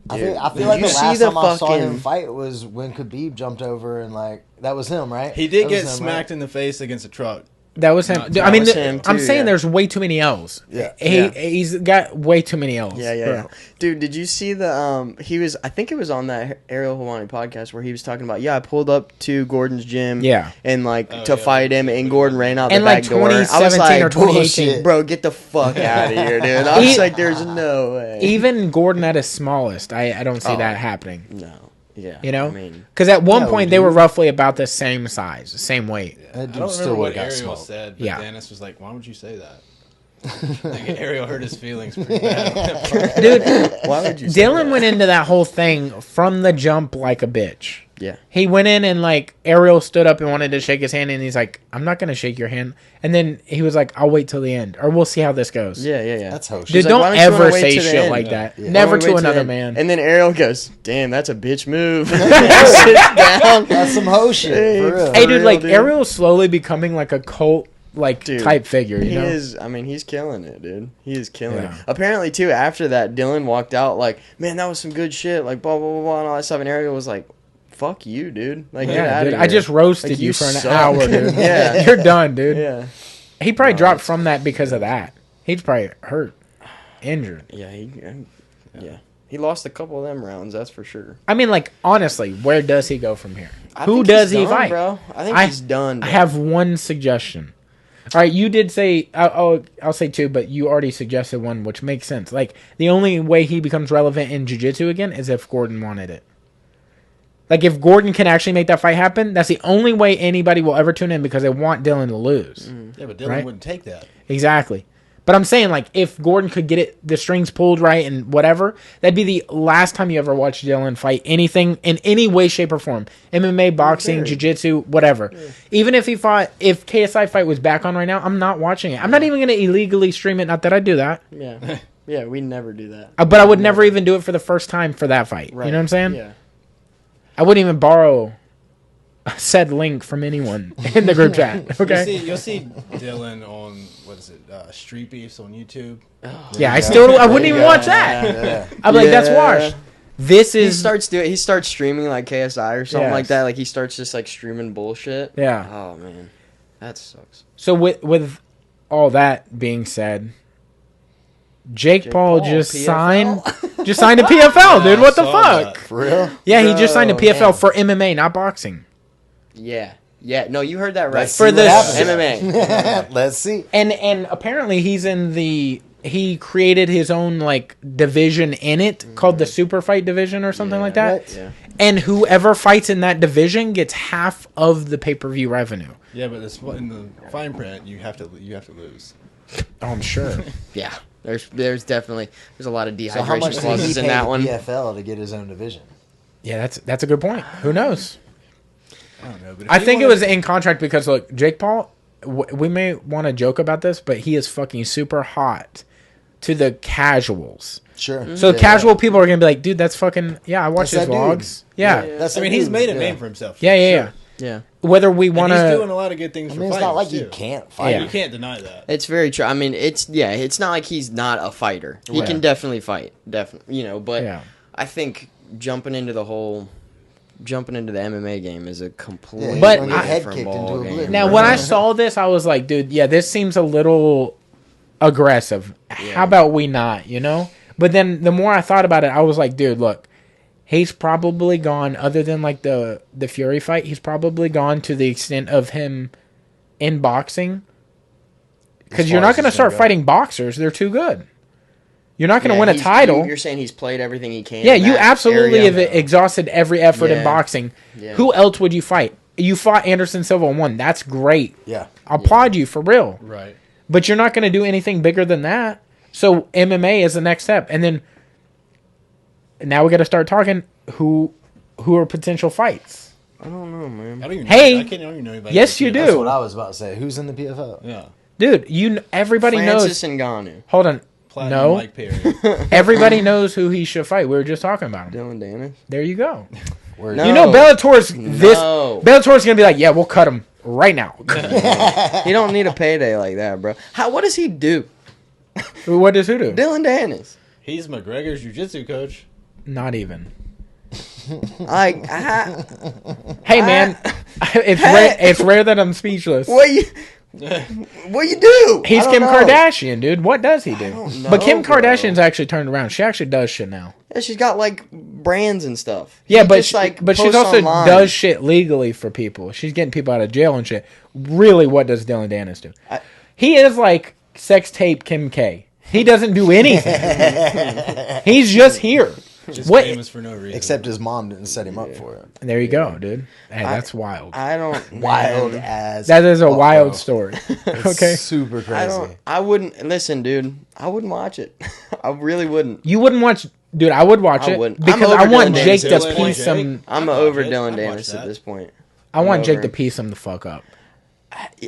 I feel like the last time I saw him fight was when Khabib jumped over and like that was him, right? He did get smacked in the face against a truck. That was him. I mean, I'm saying there's way too many L's. Yeah. He's got way too many L's. Yeah. Dude, did you see I think it was on that Ariel Helwani podcast where he was talking about, I pulled up to Gordon's gym and to fight him, and Gordon ran out the back door. I was like, or 2018. Bro, get the fuck out of here, dude. I was like, there's no way. Even Gordon at his smallest, I don't see that happening. No. Yeah. You know? Because at one point, they were roughly about the same size, same weight. I don't remember what Ariel said, but Dennis was like, why would you say that? Like, Ariel hurt his feelings pretty bad. Dude, why would you say Dylan went into that whole thing from the jump like a bitch. Yeah. He went in and, like, Ariel stood up and wanted to shake his hand, and he's like, I'm not going to shake your hand. And then he was like, I'll wait till the end, or we'll see how this goes. Yeah. That's how Dude, don't ever say shit like that. Yeah. Never to another man. And then Ariel goes, damn, that's a bitch move. Sits down. That's some hoe shit, for real. Hey, dude, like, Ariel's slowly becoming, like, a cult, like, type figure, you know? He's killing it, dude. He is killing it. Apparently, too, after that, Dylan walked out like, man, that was some good shit, like, blah, blah, blah, blah, and all that stuff. And Ariel was like, fuck you, dude. Like, get out of here. I just roasted like, you for an hour, dude. Yeah. You're done, dude. Yeah. He probably dropped from that because of that. He's probably hurt, injured. Yeah, he lost a couple of them rounds, that's for sure. I mean, like, honestly, where does he go from here? Who does he fight? Bro. I think he's done, bro. I have one suggestion. All right, you did say, I'll say two, but you already suggested one, which makes sense. Like, the only way he becomes relevant in jiu-jitsu again is if Gordon wanted it. Like, if Gordon can actually make that fight happen, that's the only way anybody will ever tune in because they want Dylan to lose. Yeah, but Dylan wouldn't take that. Exactly. But I'm saying, like, if Gordon could get the strings pulled right and whatever, that'd be the last time you ever watch Dylan fight anything in any way, shape, or form. MMA, boxing, jiu-jitsu, whatever. Yeah. Even if if KSI fight was back on right now, I'm not watching it. I'm not even going to illegally stream it. Not that I do that. Yeah. Yeah, we never do that. But I would never even do it for the first time for that fight. Right. You know what I'm saying? Yeah. I wouldn't even borrow said link from anyone in the group chat. Okay, you'll see Dylan on Street Beefs on YouTube. Yeah, I wouldn't even watch that. Yeah. I'm like, that's washed. He starts streaming like KSI or something like that. Like he starts just like streaming bullshit. Yeah. Oh man, that sucks. So with all that being said, Jake Paul just signed a PFL, dude. What the fuck? That. For real? Yeah, he just signed a PFL for MMA, not boxing. Yeah. No, you heard that right. For the MMA. Let's see. And apparently he created his own like division in it called the Super Fight division or something like that. Right. Yeah. And whoever fights in that division gets half of the pay-per-view revenue. Yeah, but in the fine print, you have to lose. Oh, I'm sure. Yeah. There's definitely a lot of dehydration so how much clauses in that one. PFL to get his own division. Yeah, that's a good point. Who knows? I don't know. But I think it was in contract because look, Jake Paul. We may want to joke about this, but he is fucking super hot to the casuals. Sure. So Yeah, casual people are gonna be like, dude, that's fucking I watch That's his that dude. vlogs. Yeah. That's I mean, the he's dude, made a yeah. name for himself. Yeah. Yeah. Whether we And want he's doing to, a lot of good things I for mean, it's fighters, not like too. you can't fight. Yeah. You can't deny that. It's very true. I mean, it's not like he's not a fighter. He Right. can definitely fight, definitely. But Yeah. I think jumping into the MMA game is a completely But When your head different kicked into ball game. oblivion. now when I saw this, I was like, dude, yeah, this seems a little aggressive. Yeah. How about we not? But then the more I thought about it, I was like, dude, look, he's probably gone. Other than like the Fury fight, he's probably gone to the extent of him in boxing. Because As you're far not as going to it's start gonna go. fighting boxers; they're too good. You're not going to Yeah, win a he's- title. You're saying he's played everything he can. Yeah, in you that absolutely area. have exhausted every effort in Yeah. boxing. Yeah. Who else would you fight? You fought Anderson Silva and won. That's great. Yeah. I applaud you for real. Right. But you're not going to do anything bigger than that. So MMA is the next step, and then now we got to start talking who are potential fights. I don't know, man. I don't even Hey! know. I can't even know anybody. Yes, you That's do. what I was about to say. Who's in the PFL? Yeah. Dude, everybody Francis knows. Ngannou, Hold on. Platinum No. Mike Perry. Everybody knows who he should fight. We were just talking about him. Dylan Dennis. There you go. Where No. You know Bellator's No. Bellator's going to be like, "Yeah, we'll cut him right now." He don't need a payday like that, bro. What does he do? What does who do? Dylan Dennis. He's McGregor's jiu-jitsu coach. Not even. Like, Hey man, it's rare that I'm speechless. what you do? He's I don't Kim know. Kardashian, dude. What does he do? don't know, But Kim bro. Kardashian's actually turned around. She actually does shit now. Yeah, she's got like brands and stuff. Yeah, He but just, but she posts also online. does shit legally for people. She's getting people out of jail and shit. Really, what does Dylan Dennis do? He is like sex tape Kim K. He doesn't do anything. He's just here. Just What? famous for no reason. Except his mom didn't set him up for it. There you go, dude. Hey, that's wild. I don't Wild man, as That is a fuck, wild bro. story. It's Okay, super I crazy. don't. I wouldn't listen, dude. I wouldn't watch it. I really wouldn't. you wouldn't watch, dude. I would watch I it wouldn't. I'm because over I want Dylan Jake Dennis to at this piece point. him. I'm I'd over watch it. Dylan I'd Dennis watch at that. this point. I want I'm Jake over to him. piece him the fuck up.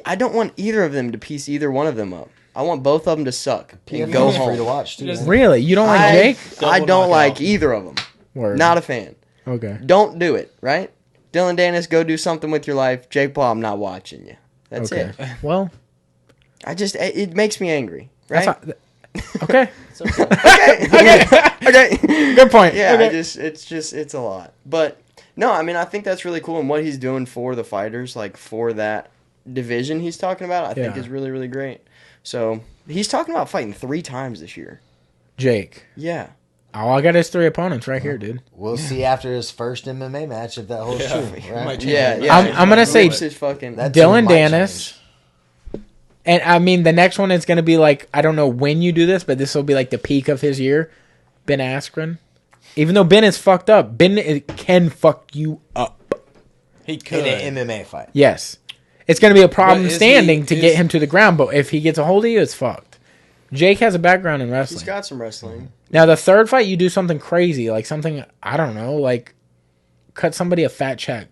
I don't want either of them to piece either one of them up. I want both of them to suck and PFL go is free to home. watch too. Just- man. Really, you don't like I, Jake? I Double don't like knockout. either of them. Word. Not a fan. Okay. Don't do it. Right? Dylan Dennis, go do something with your life. Jake Paul, I'm not watching you. That's Okay. it. Well, It makes me angry. Right? that's not, okay. okay. Good point. Yeah, Okay. it's a lot. But no, I mean, I think that's really cool, and what he's doing for the fighters, like for that division he's talking about, I think Yeah. is really, really great. So he's talking about fighting 3 times this year. Jake. Yeah, Oh, I got his 3 opponents right here, dude. We'll see after his first MMA match if that holds Yeah. true. Might Right? change. yeah. I'm gonna say Rips his fucking. That Dylan team might Dennis. And I mean, the next one is going to be like, I don't know when you do this, but this will be like the peak of his year. Ben Askren. Even though Ben is fucked up, can fuck you up. He could. in an MMA fight. Yes. It's going to be a problem But is standing to is- get him to the ground, but if he gets a hold of you, it's fucked. Jake has a background in He's wrestling. got some wrestling. Now, the third fight, you do something crazy, like something, I don't know, like cut somebody a fat check.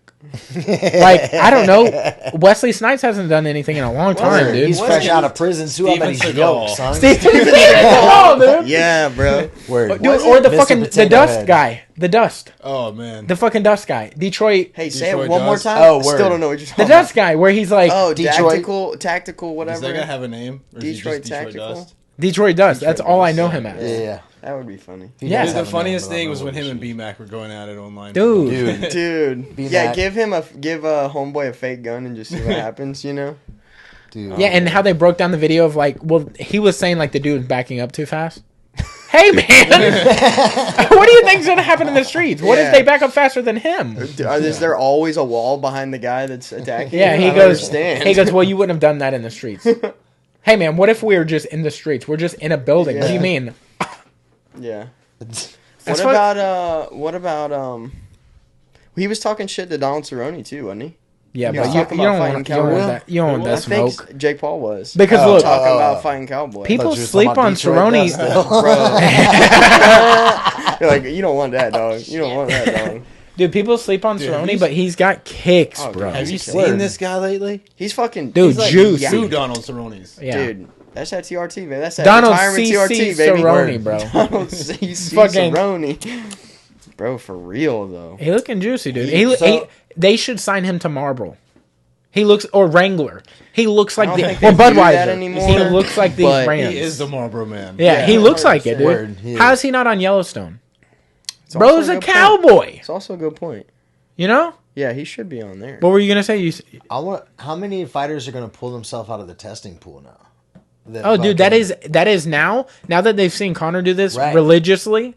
Like, I don't know. Wesley Snipes hasn't done anything in a long time, Word. dude. He's What? fresh out of prison too. I bet he's Steven yoked, Seagal. son. Dude, Yeah, bro. Word. dude, or the Mr. fucking, the Potato Dust Head. guy. The Dust. Oh man. The fucking Dust guy. Detroit. Hey, say it Detroit one more Dust? time. Oh, word. Still don't know what you're The talking Dust guy, where he's like, about. Oh, Detroit. tactical, Does whatever. that guy have a name? Or is he Detroit just Detroit Tactical? Dust? Detroit Dust. That's Detroit all I Dust, know yeah. him as. Yeah. That would be funny. He Yeah. does Dude, have the a funniest name, but I thing don't was know when what him and it is. B-Mac were going at it online. Dude. Dude. Dude, Be yeah, Mac. give a homeboy a fake gun and just see what happens. You know. Dude. Yeah, and how they broke down the video of like, well, he was saying like the dude was backing up too fast. Hey man, what do you think's gonna happen in the streets? What if Yeah. they back up faster than him? Is there always a wall behind the guy that's attacking? Yeah, you? he I don't goes. understand. He goes. Well, you wouldn't have done that in the streets. Hey man, what if we were just in the streets? We're just in a building. What do you Yeah. mean? Yeah. That's What about he was talking shit to Donald Cerrone too, wasn't he? Yeah, He but was you, talking you don't about want fighting you don't want Cowboy. that. You don't want I that I think smoke. Jake Paul was. Because Oh, look, Talking about fighting Cowboy. people Thought you were sleep talking on about Detroit Cerrone. Dust, Bro. You're like, you don't want that, dog. You don't want that, dog. Dude, people sleep on Dude, Cerrone, he's- but he's got kicks, Oh, bro. dude, Have you Word. seen this guy lately? He's fucking Dude, he's like, juicy. yeah, Two Donald Cerrone's. Yeah. dude. That's that TRT, man. That's that Donald retirement C.C. TRT, baby. Cerrone, bro. Donald C.C. Fucking- Cerrone. Bro, for real, though. He looking juicy, dude. They should sign him to Marlboro. He looks, or Wrangler. He looks like I the, don't or think they do that Budweiser. anymore, He looks like these but brands. He is the Marlboro man. Yeah, he looks like it, dude. Word, he How is. is he not on Yellowstone? It's also Bro's a good point. cowboy. It's also a good point. You know? Yeah, he should be on there. What were you gonna say? How many fighters are going to pull themselves out of the testing pool now? Oh, dude, that is now that they've seen Connor do this Right. religiously.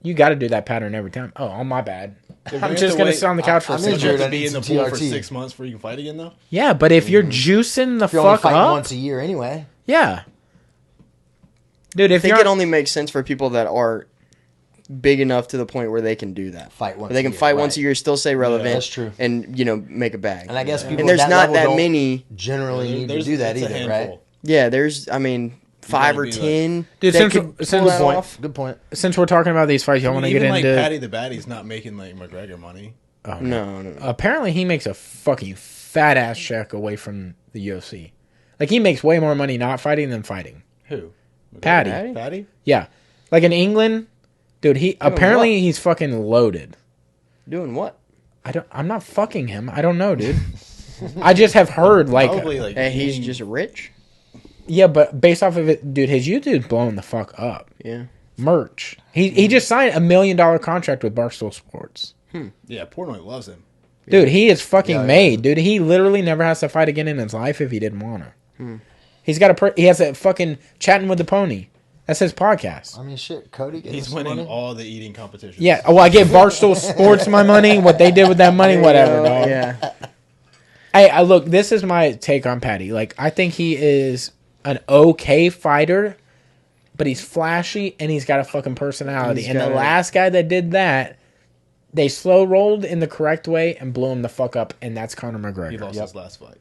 You got to do that pattern every time. Oh, my bad. I'm just gonna sit on the couch for I'm 6 injured. months. To be in the Some pool for TRT. 6 months before you can fight again, though. Yeah, but if you're juicing the If you're only fuck fighting up, once a year anyway. yeah, dude. I If think you're it only makes sense for people that are big enough to the point where they can do that. Fight once Where they a can year, fight once right. a year, still stay relevant. That's true. And, make a bag. And I guess people And there's at that not level that don't many. generally need to do that it's a either, right? handful. Yeah, there's, 5 or be like- 10. Dude, that since- could pull since- that Good point. off. Good point. since we're talking about these fights, y'all want to get Even into? like Patty the Baddie's not making like McGregor money. Oh, No. Apparently, he makes a fucking fat ass check away from the UFC. Like he makes way more money not fighting than fighting. Who? Patty. Patty? Patty? Yeah, like in England, dude. He apparently what? he's fucking loaded. Doing what? I'm not fucking him. I don't know, dude. I just have heard like Probably like Hey, he's eating- just rich? yeah, but based off of it, dude, his YouTube's blowing the fuck up. Yeah. Merch. He just signed $1 million contract with Barstool Sports. Yeah, Portnoy loves him. Dude, he is fucking Yeah, made. Dude, he literally never has to fight again in his life if he didn't want to. He's got he has a fucking chatting with the pony. That's his podcast. I mean, shit, Cody gets He's some winning money. all the eating competitions. Yeah, well, I gave Barstool Sports my money. What they did with that money, whatever, dog. Yeah. Hey, I look, this is my take on Patty. Like, I think he is an okay fighter, but he's flashy and he's got a fucking personality. He's And the got last guy that did that, they slow rolled in the correct way and blew him the fuck up, and that's Conor He McGregor. lost his last fight.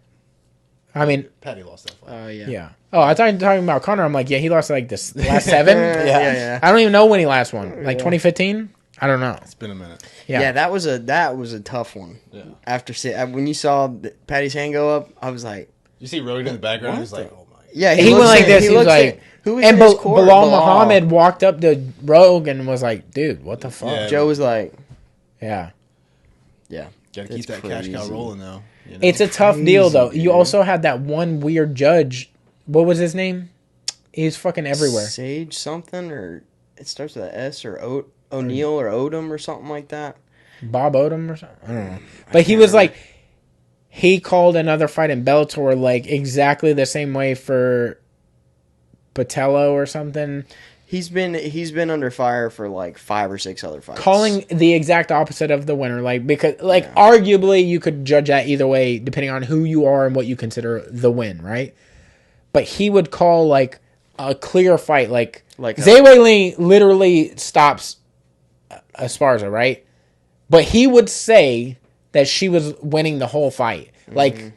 I mean, Patty lost that fight. Oh, yeah. yeah. Oh, I thought you were talking about Conor. I'm like, yeah, he lost like this last 7. Yeah. I don't even know when he last won. Like 2015? I don't know. It's been a minute. Yeah. Yeah, that was a tough one. Yeah. When you saw Patty's hand go up, I was like, You see Rogan in the background? What He's like, the- oh my. yeah, He went looks like at- this. He was looks like, at- who was and in his court? Bilal Muhammad walked up to Rogue and was like, dude, what the fuck? Yeah. Joe was like, Yeah. yeah. Gotta keep That's that cash cow crazy. rolling though. You know? It's a tough deal, though. Crazy, You dude. also had that one weird judge. What was his name? He's fucking everywhere. Sage something, or it starts with an S, or O'Neill or Odom or something like that. Bob Odom or something? I don't know. But he was like, he called another fight in Bellator like exactly the same way for Patello or something. He's been under fire for like 5 or 6 other fights. Calling the exact opposite of the winner, like because arguably you could judge that either way depending on who you are and what you consider the win, right? But he would call like a clear fight, like Zhang Weili literally stops Esparza, right? But he would say that she was winning the whole fight, like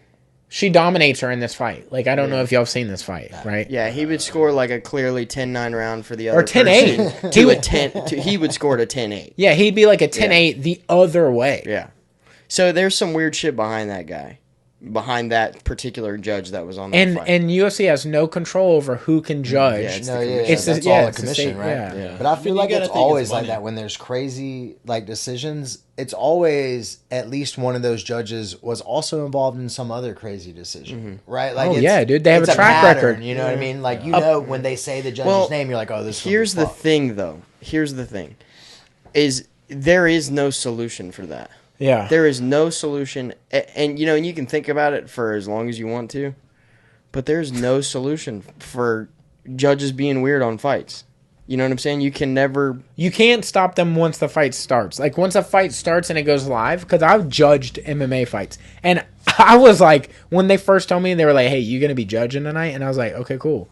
she dominates her in this fight. Like I don't know if y'all have seen this fight, right? Yeah, he would score like a clearly 10-9 round for the other 10-8. person to a 10. He would score a 10-8. Yeah, he'd be like a 10-8 the other way. Yeah. So there's some weird shit behind that guy, behind that particular judge that was on that fight. And UFC has no control over who can judge. Yeah, it's No, the yeah, commission. It's that's the- all yeah, the it's the commission, state- right? yeah. But I feel you like gotta it's think it's always like money. that when there's crazy like decisions. It's always at least one of those judges was also involved in some other crazy decision, right? Like, Oh, it's- yeah, dude, they have it's a track pattern, record. You know what I mean? Like, you know, when they say the judge's Well, name, you're like, oh, this. Here's the thing, though. Here's the thing. Is there is no solution for that. Yeah. There is no solution, and you can think about it for as long as you want to, but there's no solution for judges being weird on fights. You know what I'm saying? You can never. You can't stop them once the fight starts. Like once a fight starts and it goes live, because I've judged MMA fights, and I was like, when they first told me, they were like, "Hey, you gonna be judging tonight?" And I was like, "Okay, cool."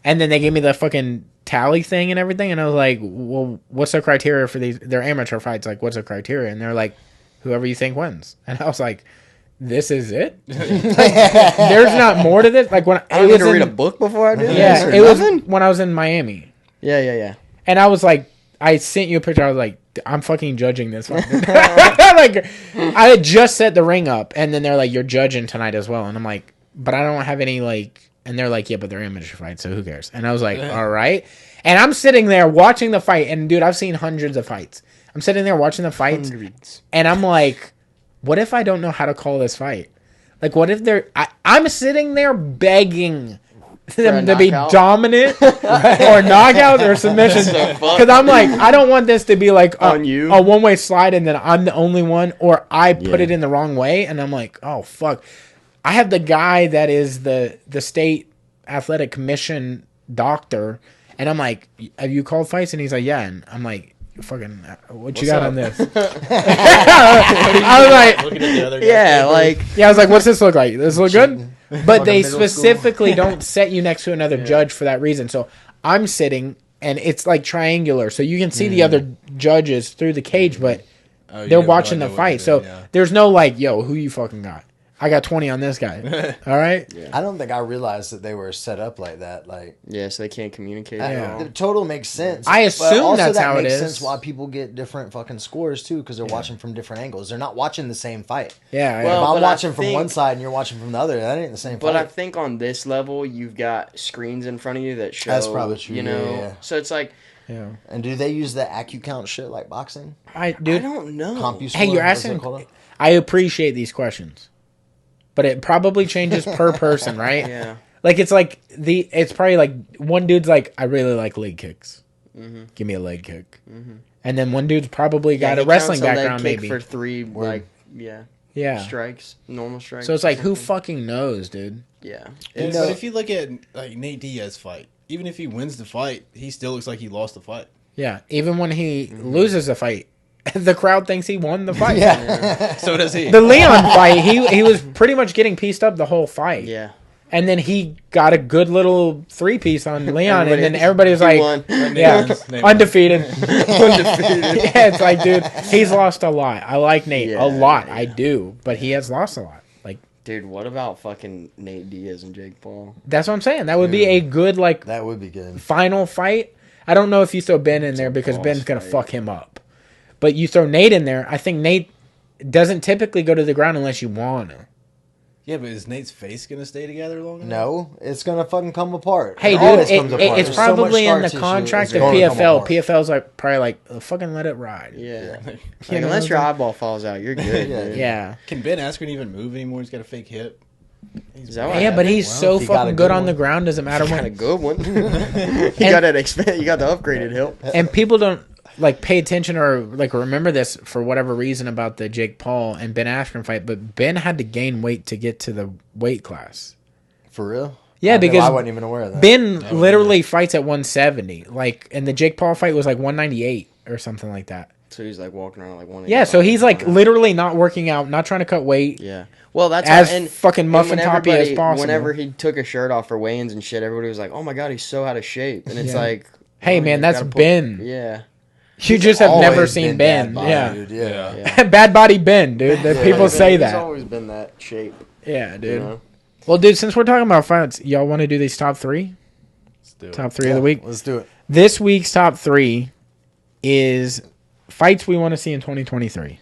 And then they gave me the fucking tally thing and everything, and I was like, "Well, what's the criteria for these? They're amateur fights. Like, what's the criteria?" And they're like, "Whoever you think wins." And I was like, "This is it? There's not more to this." Like when I don't need to read a book before I do this. Yeah, or it was nothing? when I was in Miami. Yeah. And I was like, I sent you a picture. I was like, I'm fucking judging this one. Like, I had just set the ring up, and then they're like, you're judging tonight as well. And I'm like, but I don't have any, like, And they're like, yeah, but they're amateur fights, so who cares? And I was like, all right. And I'm sitting there watching the fight, and dude, I've seen hundreds of fights. I'm sitting there watching the fights, and I'm like, what if I don't know how to call this fight? Like, what if I'm sitting there begging them to be dominant or knockout or submission. Because I'm like, I don't want this to be like a one-way slide and then I'm the only one, or I put it in the wrong way, and I'm like, oh, fuck. I have the guy that is the state athletic commission doctor, and I'm like, have you called fights? And he's like, yeah. And I'm like, fucking, what you got on this? I was like, looking at the other guy. Yeah, like, I was like, what's this look like? Does this look good? But they specifically don't set you next to another judge for that reason. So I'm sitting, and it's like triangular, so you can see the other judges through the cage, but they're watching the fight. So there's no like, yo, who you fucking got? I got 20 on this guy. All right? Yeah. I don't think I realized that they were set up like that. Like, yeah, so they can't communicate. The total makes sense. I assume that's how it is. Makes sense why people get different fucking scores too, because they're watching from different angles. They're not watching the same fight. Yeah. Well, if I'm watching from one side and you're watching from the other, that ain't the same fight. But I think on this level, you've got screens in front of you that show. That's probably true. You know, yeah. So it's like. Yeah. And do they use the AccuCount shit like boxing? I don't know. CompuScore, hey, you're asking. I appreciate these questions, but it probably changes per person, right? Yeah. Like it's probably like one dude's like, I really like leg kicks. Mm-hmm. Give me a leg kick. Mm-hmm. And then one dude's probably got a wrestling background, maybe for 3 strikes, normal strikes. So it's like, who fucking knows, dude? Yeah. But if you look at like Nate Diaz's fight, even if he wins the fight, he still looks like he lost the fight. Yeah, even when he loses the fight, the crowd thinks he won the fight. Yeah. So does he. The Leon fight, he was pretty much getting pieced up the whole fight. Yeah. And then he got a good little 3-piece on Leon, and then everybody was like, undefeated. Yeah, it's like, dude, he's lost a lot. I like Nate a lot. I do, but he has lost a lot. Like, dude, what about fucking Nate Diaz and Jake Paul? That's what I'm saying. That would be a good, like, that would be good final fight. I don't know if you throw Ben in there because Ben's going to fuck him up. But you throw Nate in there, I think Nate doesn't typically go to the ground unless you want to. Yeah, but is Nate's face going to stay together long enough? No, it's going to fucking come apart. Hey, dude, it's probably in the contract of PFL. PFL's like probably like, fucking let it ride. Yeah. Like, unless your eyeball falls out, you're good. Yeah. Can Ben Askren even move anymore? He's got a fake hip. But he's so fucking good on the ground. Doesn't matter when. Got a good one. You got the upgraded hip. And people don't like pay attention or like remember this for whatever reason about the Jake Paul and Ben Askren fight, but Ben had to gain weight to get to the weight class. For real? Yeah, because I wasn't even aware of that. Ben literally fights at 170. Like, and the Jake Paul fight was like 198 or something like that. So he's like walking around like 185. Yeah, so he's like literally not working out, not trying to cut weight. Yeah. Well, that's as fucking muffin toppy as possible. Whenever he took his shirt off for weigh-ins and shit, everybody was like, "Oh my god, he's so out of shape." And it's like, hey man, that's Ben. Yeah. You just have never seen Ben. Dude. Yeah. Bad body Ben, dude. People say that. He's always been that shape. Yeah, dude. You know? Well, dude, since we're talking about fights, y'all want to do these top 3? Let's do it. Top 3 of the week? Let's do it. This week's top 3 is fights we want to see in 2023.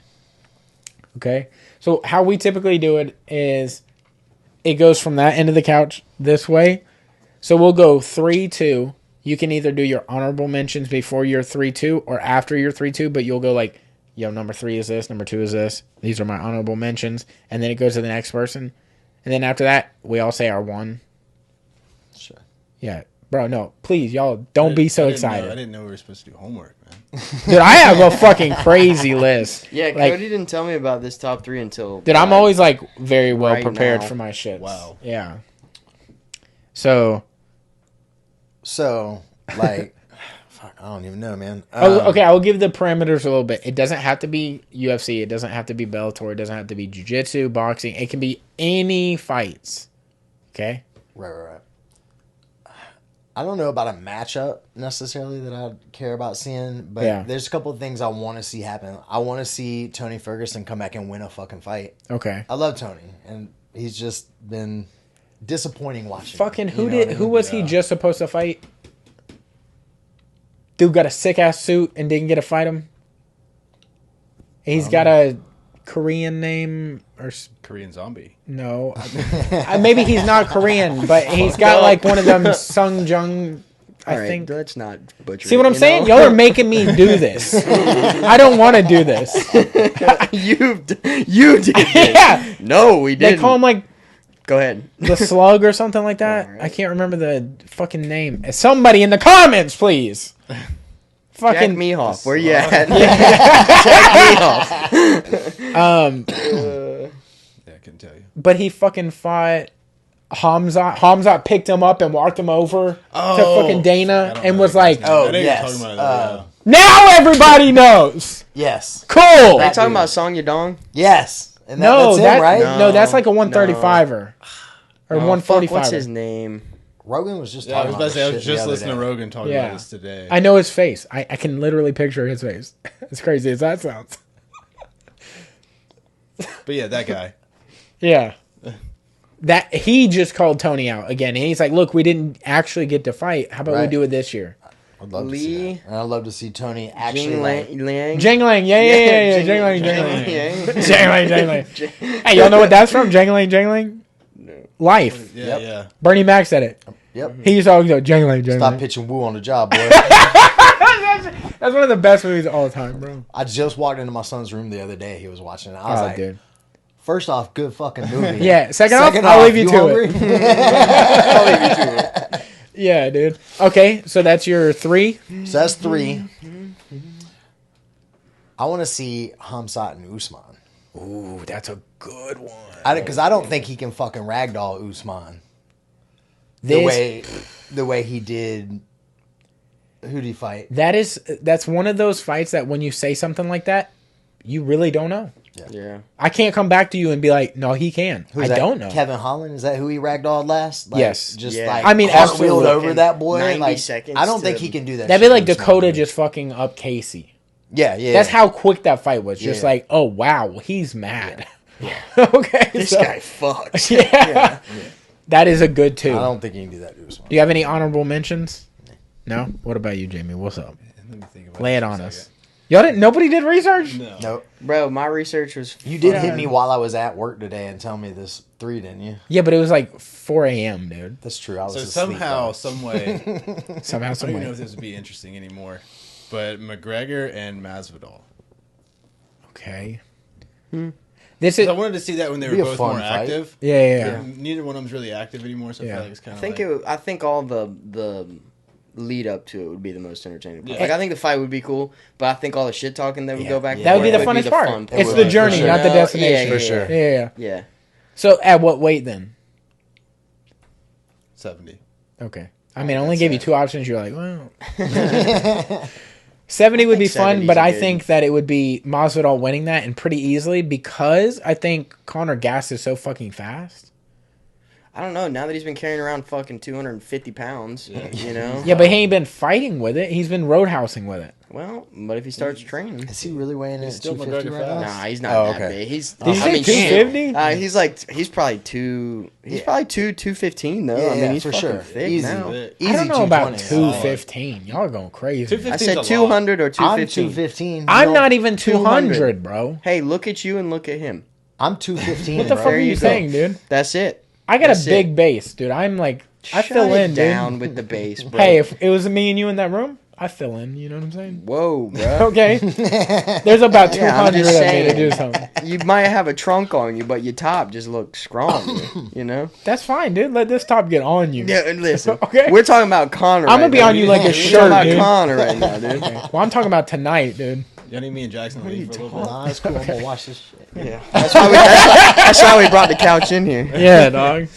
Okay? So how we typically do it is it goes from that end of the couch this way. So we'll go 3-2. You can either do your honorable mentions before your 3-2 or after your 3-2, but you'll go like, yo, number 3 is this, number 2 is this. These are my honorable mentions. And then it goes to the next person. And then after that, we all say our 1. Sure. Yeah. Bro, no, please, y'all, don't be so excited. I didn't know we were supposed to do homework, man. Dude, I have a fucking crazy list. Yeah, like, Cody didn't tell me about this top 3 until... Dude, I'm always like very well prepared now. for my shit. Wow. Yeah. So, like, fuck, I don't even know, man. okay, I will give the parameters a little bit. It doesn't have to be UFC. It doesn't have to be Bellator. It doesn't have to be jiu-jitsu, boxing. It can be any fights. Okay? Right. I don't know about a matchup necessarily that I care about seeing, but there's a couple of things I want to see happen. I want to see Tony Ferguson come back and win a fucking fight. Okay. I love Tony, and he's just been disappointing watching. Fucking who was he just supposed to fight? Dude got a sick ass suit and didn't get to fight him. He's got a Korean name or Korean Zombie. no? Maybe he's not Korean, but he's got like one of them Sung Jung. I All right, think. let's not butcher. See what I'm saying? Y'all are making me do this. I don't want to do this. you did this. Yeah. No, we didn't. They call him like Go ahead. the Slug or something like that. Alright. I can't remember the fucking name. Somebody in the comments, please. Jack Fucking Mehoff, where you at? Jack Mehoff. Yeah, I couldn't tell you. but he fucking fought Hamzat. Hamzat picked him up and walked him over to fucking I Dana don't and know was the like, guy's name. Oh, I know you're yes. talking about that, now everybody knows. Yes. Cool. Are you That talking dude. about Song Yadong? Yes. And No, that's him, right? no, that's like a 135er. Or Oh, 145er. fuck, what's his name? Rogan was just Yeah, I talking was about about to say, I this was shit the just other listening to day. Rogan talking Yeah. about this today. I know his face. I can literally picture his face. As crazy as that sounds. But yeah, that guy. Yeah. That he just called Tony out again. And he's like, look, we didn't actually get to fight. How about we Right. do it this year? I'd love to see Lee- that. And I'd love to see Tony actually Jing like, Liang? Jangling. Yeah. Jangling. Yang. Jangling. Hey, y'all know what that's from? Jangling. No. Life. Yeah, Yep. yeah. Bernie Mac said it. Yep. He used to always go, Jangling. Stop pitching woo on the job, boy. That's one of the best movies of all time, bro. I just walked into my son's room the other day. He was watching it. I was like, dude. first off, good fucking movie. Yeah. Second off, I'll leave you to it. I'll leave you to it. Yeah, dude. Okay, so that's your 3. So that's 3. I want to see Hamzat and Usman. Ooh, that's a good one. Because I don't think he can fucking ragdoll Usman This, the way he did. Who'd he fight? that's one of those fights that when you say something like that, you really don't know. Yeah. I can't come back to you and be like, no, he can. Who's I that? don't know. Kevin Holland? Is that who he ragdolled last? Like, Yes. Just Yeah. like I mean, cartwheeled absolutely. over that boy. 90 Like, seconds I don't to- think he can do that. That'd be shit like to Usman, Dakota dude. just fucking up Casey. Yeah. That's how quick that fight was. Just Yeah. like, oh wow, he's mad. Okay, This so- guy fucks. Yeah. That is a good two. I don't think he can do that to Usman. Do you have any honorable mentions? No. What about you, Jamie? What's up? Let me think about Lay it for a on second. us. Y'all didn't. Nobody did research. No. Nope. Bro, my research was. You did Yeah. hit me while I was at work today and tell me this 3, didn't you? Yeah, but it was like 4 a.m., dude. That's true. I was So asleep, somehow, though. some way, Somehow, I some don't even know way. if this would be interesting anymore. But McGregor and Masvidal. Okay. This is. I wanted to see that when they were Be a both fun more fight. active. Yeah. Neither one of them's really active anymore, so I Yeah. feel like it's kind I of think like, I think all the lead up to it would be the most entertaining. Part. Yeah. Like I think the fight would be cool, but I think all the shit talking that would go back. and That would be the forth funnest the part. fun It's would the be, journey, for sure. not the Yeah, destination. yeah, For sure. Yeah. Yeah. So, at what weight then? 70. Okay. I mean, I only gave you 2 options. You're like, well. 70 would be think fun, 70's but a I good- think that it would be Masvidal winning that and pretty easily because I think Conor Gass is so fucking fast. I don't know. Now that he's been carrying around fucking 250 pounds, you know. Yeah, but he ain't been fighting with it. He's been roadhousing with it. Well, but if he starts training, Is he really weighing in He's at still 250 McGregor right now? fast. nah, he's not Oh, that okay. big. He's. Did you say shit. 250? He's like he's probably two. He's Yeah. probably 215 though. Yeah, I mean, he's for fucking sure. thick Easy. now. Easy I don't know about 220. 215. Y'all are going crazy. 215. I 15's said a lot. 200 or I'm 215. 215. I'm You not don't- even 200, bro. Hey, look at you and look at him. I'm 215. What the bro. fuck are There you you go. saying, dude? That's it. I got That's a big it. base, dude. I'm like, I Shut fill it in, down dude. with the bass, bro. Hey, if it was me and you in that room, I fill in. You know what I'm saying? Whoa, bro. Okay. There's about 200 Yeah, I'm just of me to saying. do something. You might have a trunk on you, but your top just looks strong. You know. That's fine, dude. Let this top get on you. Yeah, and listen. Okay. We're talking about Connor. I'm gonna right be now. on you like a We're shirt, talking about dude. Connor right now, dude. Well, I'm talking about tonight, dude. Y'all need me and Jackson to leave for a little bit. Nah, it's cool. I'm gonna watch this shit. Yeah, that's why we brought the couch in here. Yeah, dog.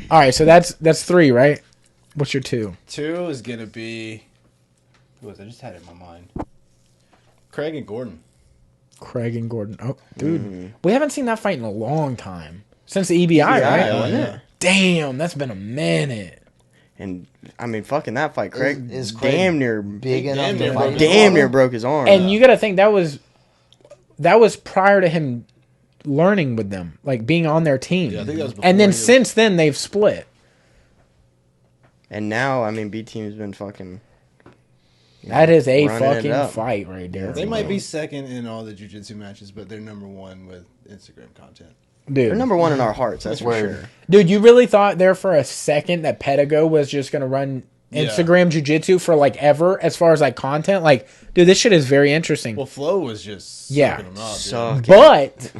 All right, so that's 3, right? What's your 2? 2 is going to be... Who was it? I just had it in my mind. Craig and Gordon. Craig and Gordon. Oh, dude. We haven't seen that fight in a long time. Since the EBI, right? wasn't it? Damn, that's been a minute. And I mean, fucking that fight, Craig Is Craig damn near Big enough damn to near fight. broke his his damn arm? near broke his arm. And you got to think that was prior to him learning with them, like being on their team. Yeah, I think that was before and then he was- since then they've split. And now, I mean, B Team's been fucking. That is a Running it fucking up. fight right there. They might be second in all the jiu-jitsu matches, but they're number one with Instagram content. Dude. They're number one in our hearts. That's for Word. sure. Dude, you really thought there for a second that Pedigo was just gonna run Yeah. Instagram jiu-jitsu for like ever as far as like content? Like, dude, this shit is very interesting. Well, Flo was just Yeah. sucking them up. Dude. Suck. But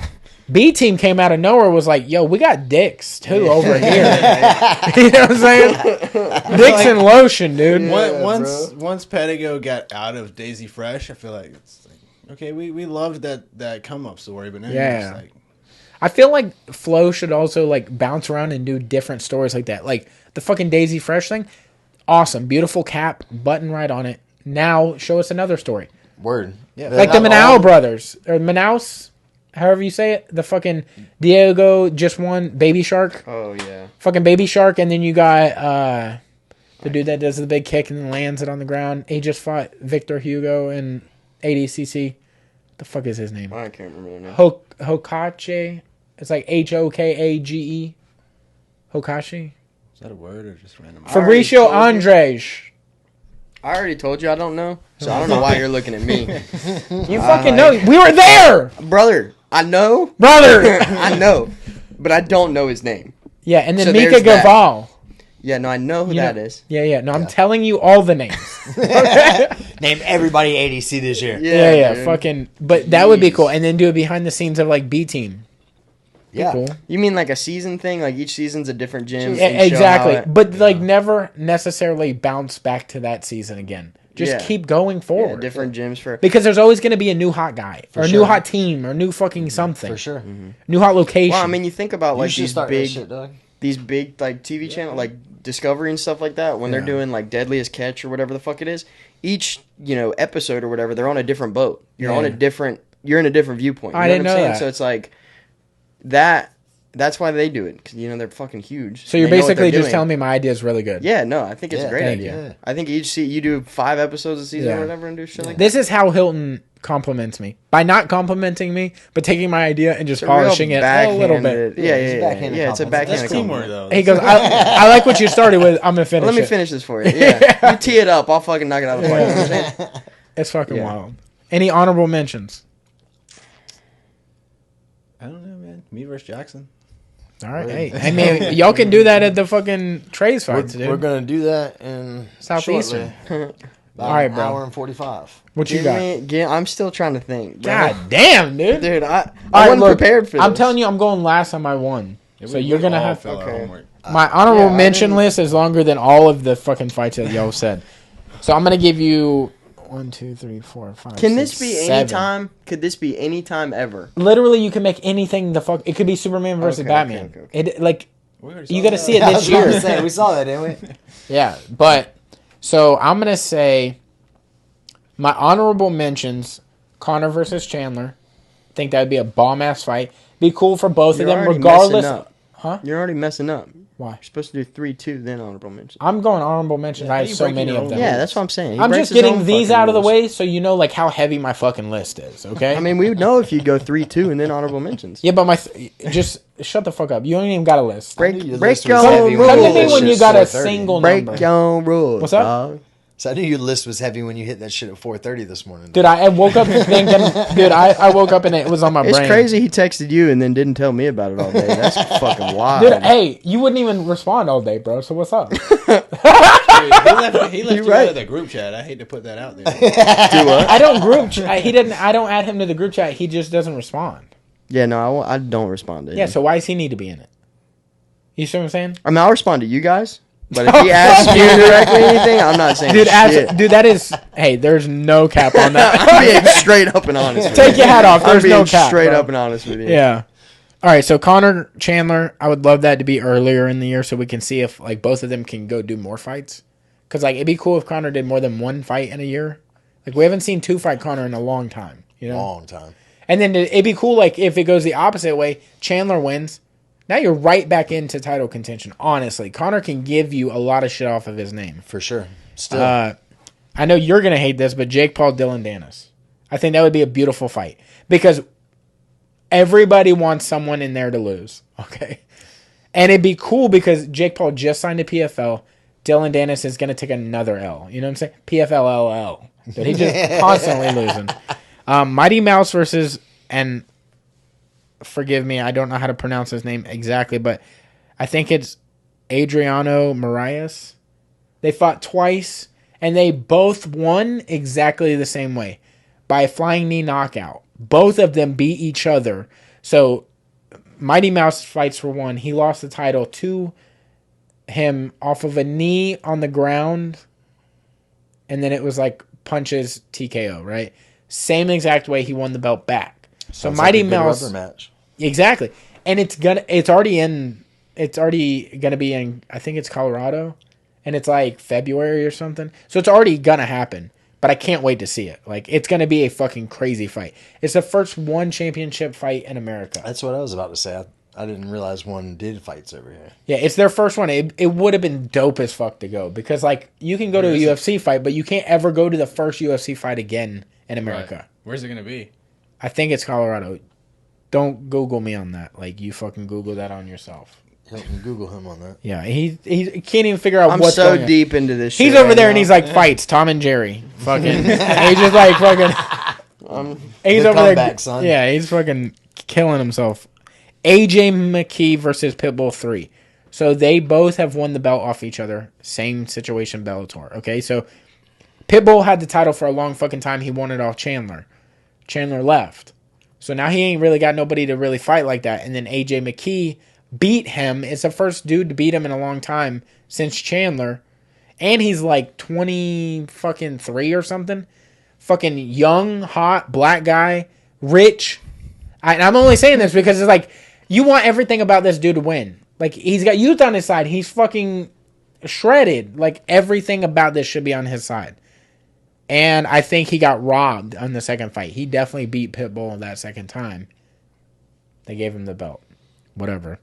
B Team came out of nowhere, was like, yo, we got dicks too over here. You know what I'm saying? Dicks and lotion, dude. Once Pedigo got out of Daisy Fresh, I feel like it's like, okay, we loved that come up story, but now Yeah. you're just like, I feel like Flo should also like bounce around and do different stories like that. Like the fucking Daisy Fresh thing. Awesome. Beautiful cap, button right on it. Now show us another story. Word. Yeah. Like the Manau brothers. Or Manaus, however you say it. The fucking Diego just won Baby Shark. Oh yeah. Fucking Baby Shark. And then you got the dude that does the big kick and then lands it on the ground. He just fought Victor Hugo in ADCC. The fuck is his name? I can't remember their name. Hokache. It's like Hokage. Hokashi. is that a word or just random? Fabricio told you. Andres. I already told you I don't know, so I don't know why you're looking at me, You fucking know. We were there, brother. I know, brother. I know, but I don't know his name. Yeah, and then So Mika there's that. Gaval. Yeah, no, I know who You that know- is. Yeah. No, I'm telling you all the names. Name everybody ADC this year. Yeah. dude. Fucking. But that would be Jeez. cool. And then do it behind the scenes of like B Team. Yeah. Cool. You mean like a season thing? Like each season's a different gym? Yeah, and show how exactly. it- But like never necessarily bounce back to that season again. Just Yeah. keep going yeah, forward. different gyms for. Because there's always going to be a new hot guy or a new sure. hot team or new fucking something. For sure. New hot location. Well, I mean, you think about You like should these start big, that shit, dog. these big like TV channel like Discovery and stuff like that when they're doing like Deadliest Catch or whatever the fuck it is. Each episode or whatever, they're on a different boat. You're on a different. You're in a different viewpoint. You I know didn't what I'm know saying? that. So it's like that. That's wwhy they do it because they're fucking huge. so you're They know what basically they're just doing. telling me my idea is really good. Yeah, no, I think it's a Yeah, great thank idea. you. I think you do 5 episodes a season Yeah. or whatever and do shit like that. This is how Hilton compliments me. By not complimenting me, but taking my idea and just It's a real polishing it a little bit. backhanded- Yeah, it's a yeah, backhanded yeah. It's a compliment. That's backhanded teamwork, compliment. though. He goes, I like what you started with. I'm going to finish Let me it. finish this for you. Yeah, you tee it up. I'll fucking knock it out of the park. You know what I'm saying? It's fucking Yeah. wild. Any honorable mentions? I don't know, man. Me versus Jackson. All right. Hey, I mean, y'all can do that at the fucking Trey's fights, dude. We're gonna do that in Southeastern. shortly. About All right, an bro. hour and 45. What you got? I'm still trying to think. Bro. God damn, dude. Dude, I All right, wasn't look, prepared for this. I'm telling you, I'm going last on my one. So you're going to have fill out okay. homework. my honorable yeah, I mention didn't- list is longer than all of the fucking fights that y'all said. So I'm going to give you 1, 2, 3, 4, 5. Can 6, this be 7. any time? Could this be any time ever? Literally, you can make anything the fuck. It could be Superman versus Okay, Batman. okay. It like We already you saw got to that. see it I this was about to year. say, we saw that, didn't we? Yeah, but so I'm gonna say my honorable mentions: Connor versus Chandler. Think that would be a bomb ass fight. Be cool for both You're of them, already regardless. messing up. Huh? You're already messing up. Why? You're supposed to do 3-2, then honorable mention. I'm going honorable mentions. Yeah, I how have do you so break many your of own them. Yeah, that's what I'm saying. He I'm breaks just his getting own these fucking out of the rules. way so you know like how heavy my fucking list is. Okay. I mean, we would know if you go 3-2 and then honorable mentions. yeah, but just shut the fuck up. You don't even got a list. Break, I knew your break list your was own heavy when Come you to hit me that when shit you at got a 4:30. single break number. your own rules. What's up? dog. So I knew your list was heavy when you hit that shit at 4:30 this morning. Dude, I woke up thinking, dude, I woke up and it was on my It's brain. crazy he texted you and then didn't tell me about it all day. That's fucking wild. Dude, hey, you wouldn't even respond all day, bro. So what's up? Dude, he left You're you right. out of the group chat. I hate to put that out there. Do what? I don't group. He didn't. I don't add him to the group chat. He just doesn't respond. Yeah, no, I don't respond to him. Yeah. So why does he need to be in it? You see what I'm saying? I mean, I'll respond to you guys, but if he asks you directly anything, I'm not saying Dude, shit. dude, that is. Hey, there's no cap on that. I'm being straight up and honest with you. Take your hat off. I'm There's being no cap. straight bro. up and honest with you. Yeah. All right. So Connor Chandler, I would love that to be earlier in the year so we can see if like both of them can go do more fights. Because like it'd be cool if Connor did more than one fight in a year. Like we haven't seen 2-fight Connor in a long time. You know. Long time. And then it'd be cool, like, if it goes the opposite way, Chandler wins. Now you're right back into title contention, honestly. Connor can give you a lot of shit off of his name. For sure. Still. I know you're going to hate this, but Jake Paul, Dylan Dennis. I think that would be a beautiful fight. Because everybody wants someone in there to lose, okay? And it'd be cool because Jake Paul just signed a PFL. Dylan Dennis is going to take another L. You know what I'm saying? PFLLL. Dude, he's just constantly losing. Mighty Mouse versus, and forgive me, I don't know how to pronounce his name exactly, but I think it's Adriano Marias. They fought twice, and they both won exactly the same way, by a flying knee knockout. Both of them beat each other. So Mighty Mouse fights for one. He lost the title to him off of a knee on the ground, and then it was like punches TKO, right? Same exact way he won the belt back. So Sounds Mighty like a good Mouse, rubber match. exactly, and it's already gonna be in, I think it's Colorado, and it's like February or something. So it's already gonna happen. But I can't wait to see it. Like, it's going to be a fucking crazy fight. It's the first one championship fight in America. That's what I was about to say. I didn't realize one did fights over here. Yeah, it's their first one. It would have been dope as fuck to go. Because, like, you can go to a UFC fight, but you can't ever go to the first UFC fight again in America. Right. Where's it going to be? I think it's Colorado. Don't Google me on that. Like, you fucking Google that on yourself. Hilton, Google him on that. Yeah, he can't even figure out I'm what's so going on. deep into this shit. He's over right there now. and he's like, fights, Tom and Jerry. Fucking. And he's just like, fucking. He's The over there. comeback, son. Yeah, he's fucking killing himself. AJ McKee versus Pitbull 3. So they both have won the belt off each other. Same situation, Bellator. Okay, so Pitbull had the title for a long fucking time. He won it off Chandler. Chandler left. So now he ain't really got nobody to really fight like that. And then AJ McKee beat him. It's the first dude to beat him in a long time since Chandler. And he's like 23 or something. Fucking young, hot, black guy, rich. And I'm only saying this because it's like, you want everything about this dude to win. Like, he's got youth on his side. He's fucking shredded. Like, everything about this should be on his side. And I think he got robbed on the second fight. He definitely beat Pitbull that second time. They gave him the belt. Whatever.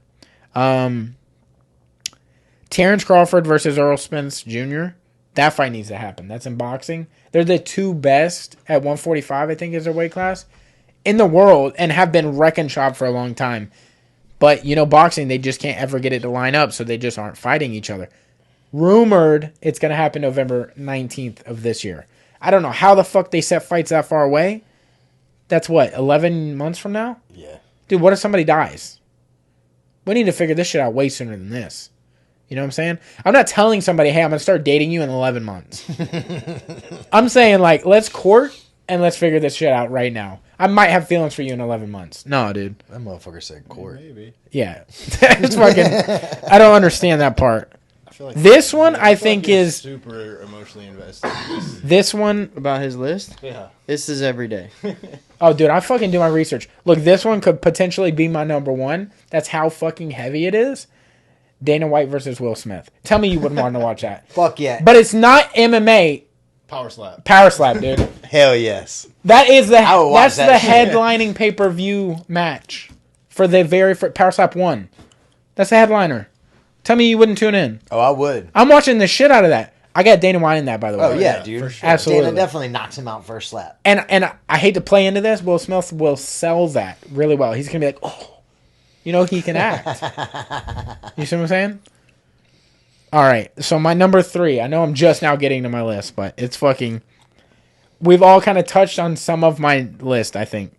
Terrence Crawford versus Earl Spence Jr. That fight needs to happen. That's in boxing. They're the two best at 145, I think, is their weight class in the world, and have been wrecking shop for a long time. But, you know, boxing, they just can't ever get it to line up, so they just aren't fighting each other. Rumored it's going to happen November 19th of this year. I don't know how the fuck they set fights that far away. That's what, 11 months from now? Yeah. Dude, what if somebody dies? We need to figure this shit out way sooner than this. You know what I'm saying? I'm not telling somebody, hey, I'm going to start dating you in 11 months. I'm saying, like, let's court and let's figure this shit out right now. I might have feelings for you in 11 months. No, dude. That motherfucker said court. Maybe. Yeah. It's fucking, I don't understand that part. I feel like This one, I think, you're is... super emotionally invested in this. This one... About his list? Yeah. This is every day. Oh, dude, I fucking do my research. Look, this one could potentially be my number one. That's how fucking heavy it is. Dana White versus Will Smith. Tell me you wouldn't want to watch that. Fuck yeah. But it's not MMA. Power slap. Power slap, dude. Hell yes. That is I would watch that's that the shit. headlining pay-per-view match for the very first Power Slap 1. That's the headliner. Tell me you wouldn't tune in. Oh, I would. I'm watching the shit out of that. I got Dana White in that, by the way. Oh, yeah, yeah, dude. for sure. Absolutely. Dana definitely knocks him out first slap. And I hate to play into this. Will Smith will sell that really well. He's gonna be like, oh, you know, he can act. You see what I'm saying? All right. So my number 3. I know I'm just now getting to my list, but it's fucking. We've all kind of touched on some of my list. I think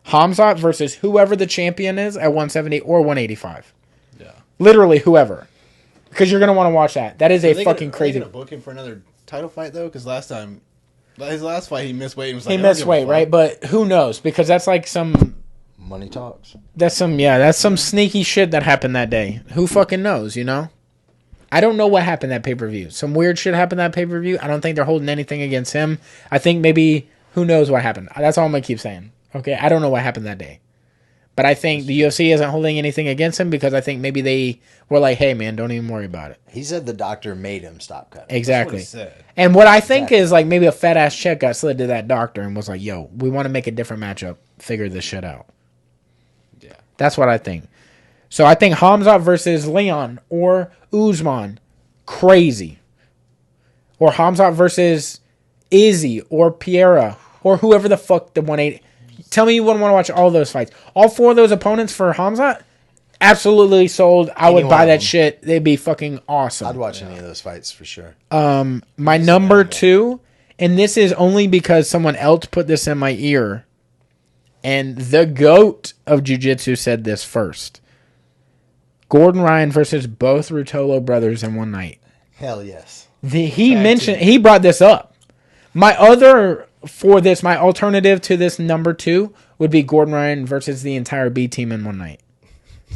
Hamzat versus whoever the champion is at 170 or 185. Yeah. Literally whoever, because you're gonna want to watch that. That is a Are they fucking gonna, crazy. Are they gonna book him for another title fight though? Because last time, his last fight, he missed weight. And was like, He I don't missed give a weight, fuck. right? But who knows? Because that's like some. Money talks. That's some sneaky shit that happened that day. Who fucking knows, you know? I don't know what happened that pay-per-view. Some weird shit happened that pay-per-view. I don't think they're holding anything against him. I think maybe, who knows what happened. That's all I'm going to keep saying. Okay? I don't know what happened that day. But I think the UFC isn't holding anything against him because I think maybe they were like, hey, man, don't even worry about it. He said the doctor made him stop cutting. Exactly. That's what he said. And what I think is like maybe a fat-ass check got slid to that doctor and was like, yo, we want to make a different matchup. Figure this shit out. Yeah. That's what I think. So I think Hamzat versus Leon or Usman, crazy. Or Hamzat versus Izzy or Piera or whoever the fuck the 180. Tell me you wouldn't want to watch all those fights. All 4 of those opponents for Hamzat, absolutely sold. I Any would one buy of that them. shit. They'd be fucking awesome. I'd watch any of those fights for sure. My number 2, and this is only because someone else put this in my ear, and the GOAT of jiu-jitsu said this first. Gordon Ryan versus both Ruotolo brothers in one night. Hell yes. He brought this up. My alternative to this number 2 would be Gordon Ryan versus the entire B team in one night.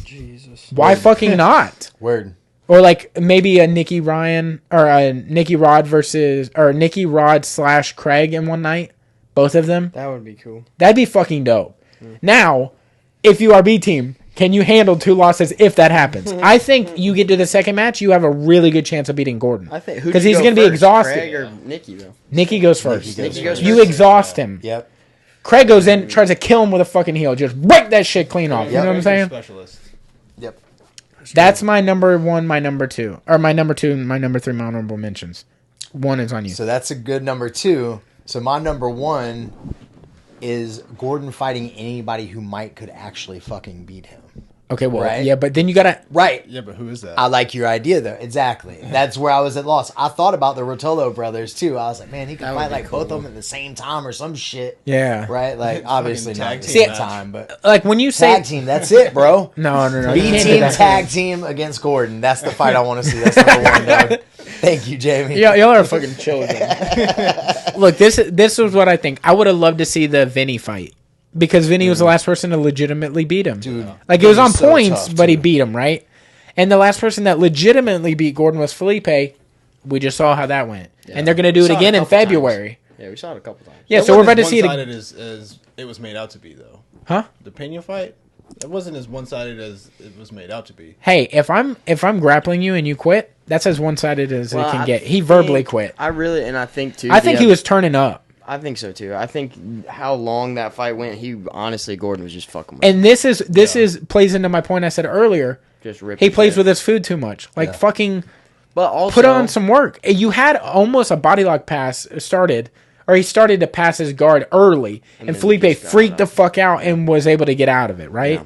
Jesus. Why fucking not? Word. Or like maybe a Nicky Ryan or a Nicky Rod / Craig in one night. Both of them. That would be cool. That'd be fucking dope. Now, if you are B team, can you handle 2 losses if that happens? I think you get to the second match, you have a really good chance of beating Gordon. I think because he's going to be exhausted. Craig or Nicky though. Nicky goes first. Nicky goes You first. exhaust him. Yep. Craig goes in, tries to kill him with a fucking heel. Just break that shit clean off. You know what I'm saying? Specialist. Yep. That's my number 1, my number 2. Or my number 2, my number 3, my honorable mentions. 1 is on you. So that's a good number 2. So my number 1 is Gordon fighting anybody who could actually fucking beat him. Okay, well, Right. yeah, but then you got to... Right. Yeah, but who is that? I like your idea though. Exactly. That's where I was at loss. I thought about the Ruotolo brothers too. I was like, man, he could That would fight be like both of cool. them at the same time or some shit. Yeah. Right? Like obviously Fucking not tag at the team same match. time, but Like, when you say... tag team, that's it, bro. No. you B can't do team that. tag team against Gordon. That's the fight I want to see. That's number 1, dog. Thank you, Jamie. Y'all are fucking children. Look, this was what I think. I would have loved to see the Vinny fight. Because Vinny was the last person to legitimately beat him. Dude, like, it was on Vinny's so points, tough, but he too. beat him, right? And the last person that legitimately beat Gordon was Felipe. We just saw how that went. And they're going to do it Saw it a again in couple times. February. Yeah, we saw it a couple times. Yeah, That so we're wasn't about to see it. one-sided as it was made out to be, though. Huh? The Pena fight, it wasn't as one-sided as it was made out to be. Hey, if I'm grappling you and you quit, that's as one-sided as it can I get. He verbally think- quit. I really, and I think too. I think he was turning up. I think so too. I think how long that fight went, Gordon was just fucking with And this plays into my point I said earlier. just ripping. He plays shit. with his food too much. Like, fucking But also put on some work. You had almost a body lock pass started, or he started to pass his guard early, and then Felipe he just got freaked it the out. fuck out and was able to get out of it, right? Yeah.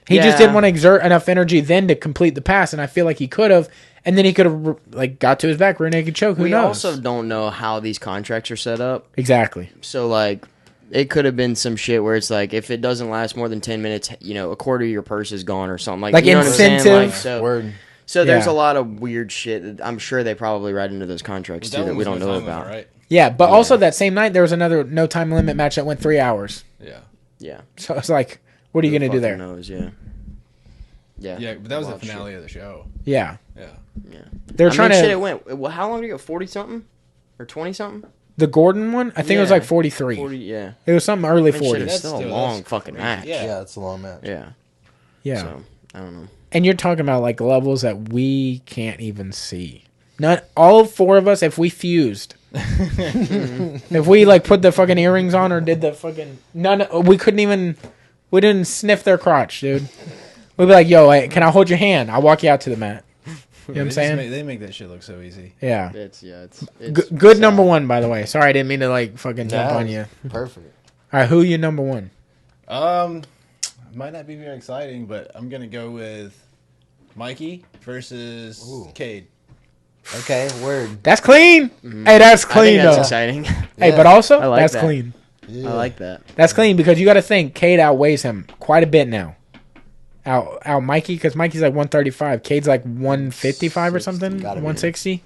He just Yeah. didn't want to exert enough energy then to complete the pass, and I feel like he could have, and then he could have like got to his back rear naked choke. Who We knows? also don't know how these contracts are set up. Exactly. So like, it could have been some shit where it's like, if it doesn't last more than 10 minutes, a quarter of your purse is gone or something. Like you know what I'm saying? incentive. Like, Word. so there's Yeah. a lot of weird shit that I'm sure they probably write into those contracts too one that we was don't no know time about. limit, right? Yeah, but also that same night there was another no time limit match that went 3 hours. Yeah. Yeah. So it's like, what are you Who gonna do fucking there? knows? Yeah. Yeah. Yeah, but that was the Wild shit. finale of the show. Yeah, Yeah. Yeah. they're trying to. shit, it went. Well, how long did it go? 40 something or 20 something? The Gordon one, I think it was Yeah. like 43. 40. Yeah. It was something early I mean, shit, 40s. it's still a That's long fucking crazy. match. Yeah. Yeah, it's a long match. Yeah. Yeah. So I don't know. And you're talking about like levels that we can't even see. Not all 4 of us, if we fused, if we like put the fucking earrings on or did the fucking we couldn't even. We didn't sniff their crotch, dude. We'd be like, "Yo, hey, can I hold your hand? I'll walk you out to the mat." You know what I'm saying? They make that shit look so easy. Yeah. It's Good sad. number 1, by the way. Sorry, I didn't mean to like fucking jump Yeah, on you. Perfect. All right, who you number 1? Might not be very exciting, but I'm gonna go with Mikey versus Cade. Okay, word. That's clean. Hey, that's I think clean that's though. exciting. Hey, Yeah. but also I like that's that. clean. Yeah. I like that. That's clean because you got to think Cade outweighs him quite a bit now. Out Mikey, because Mikey's like 135. Cade's like 155 or something. Gotta be. 160.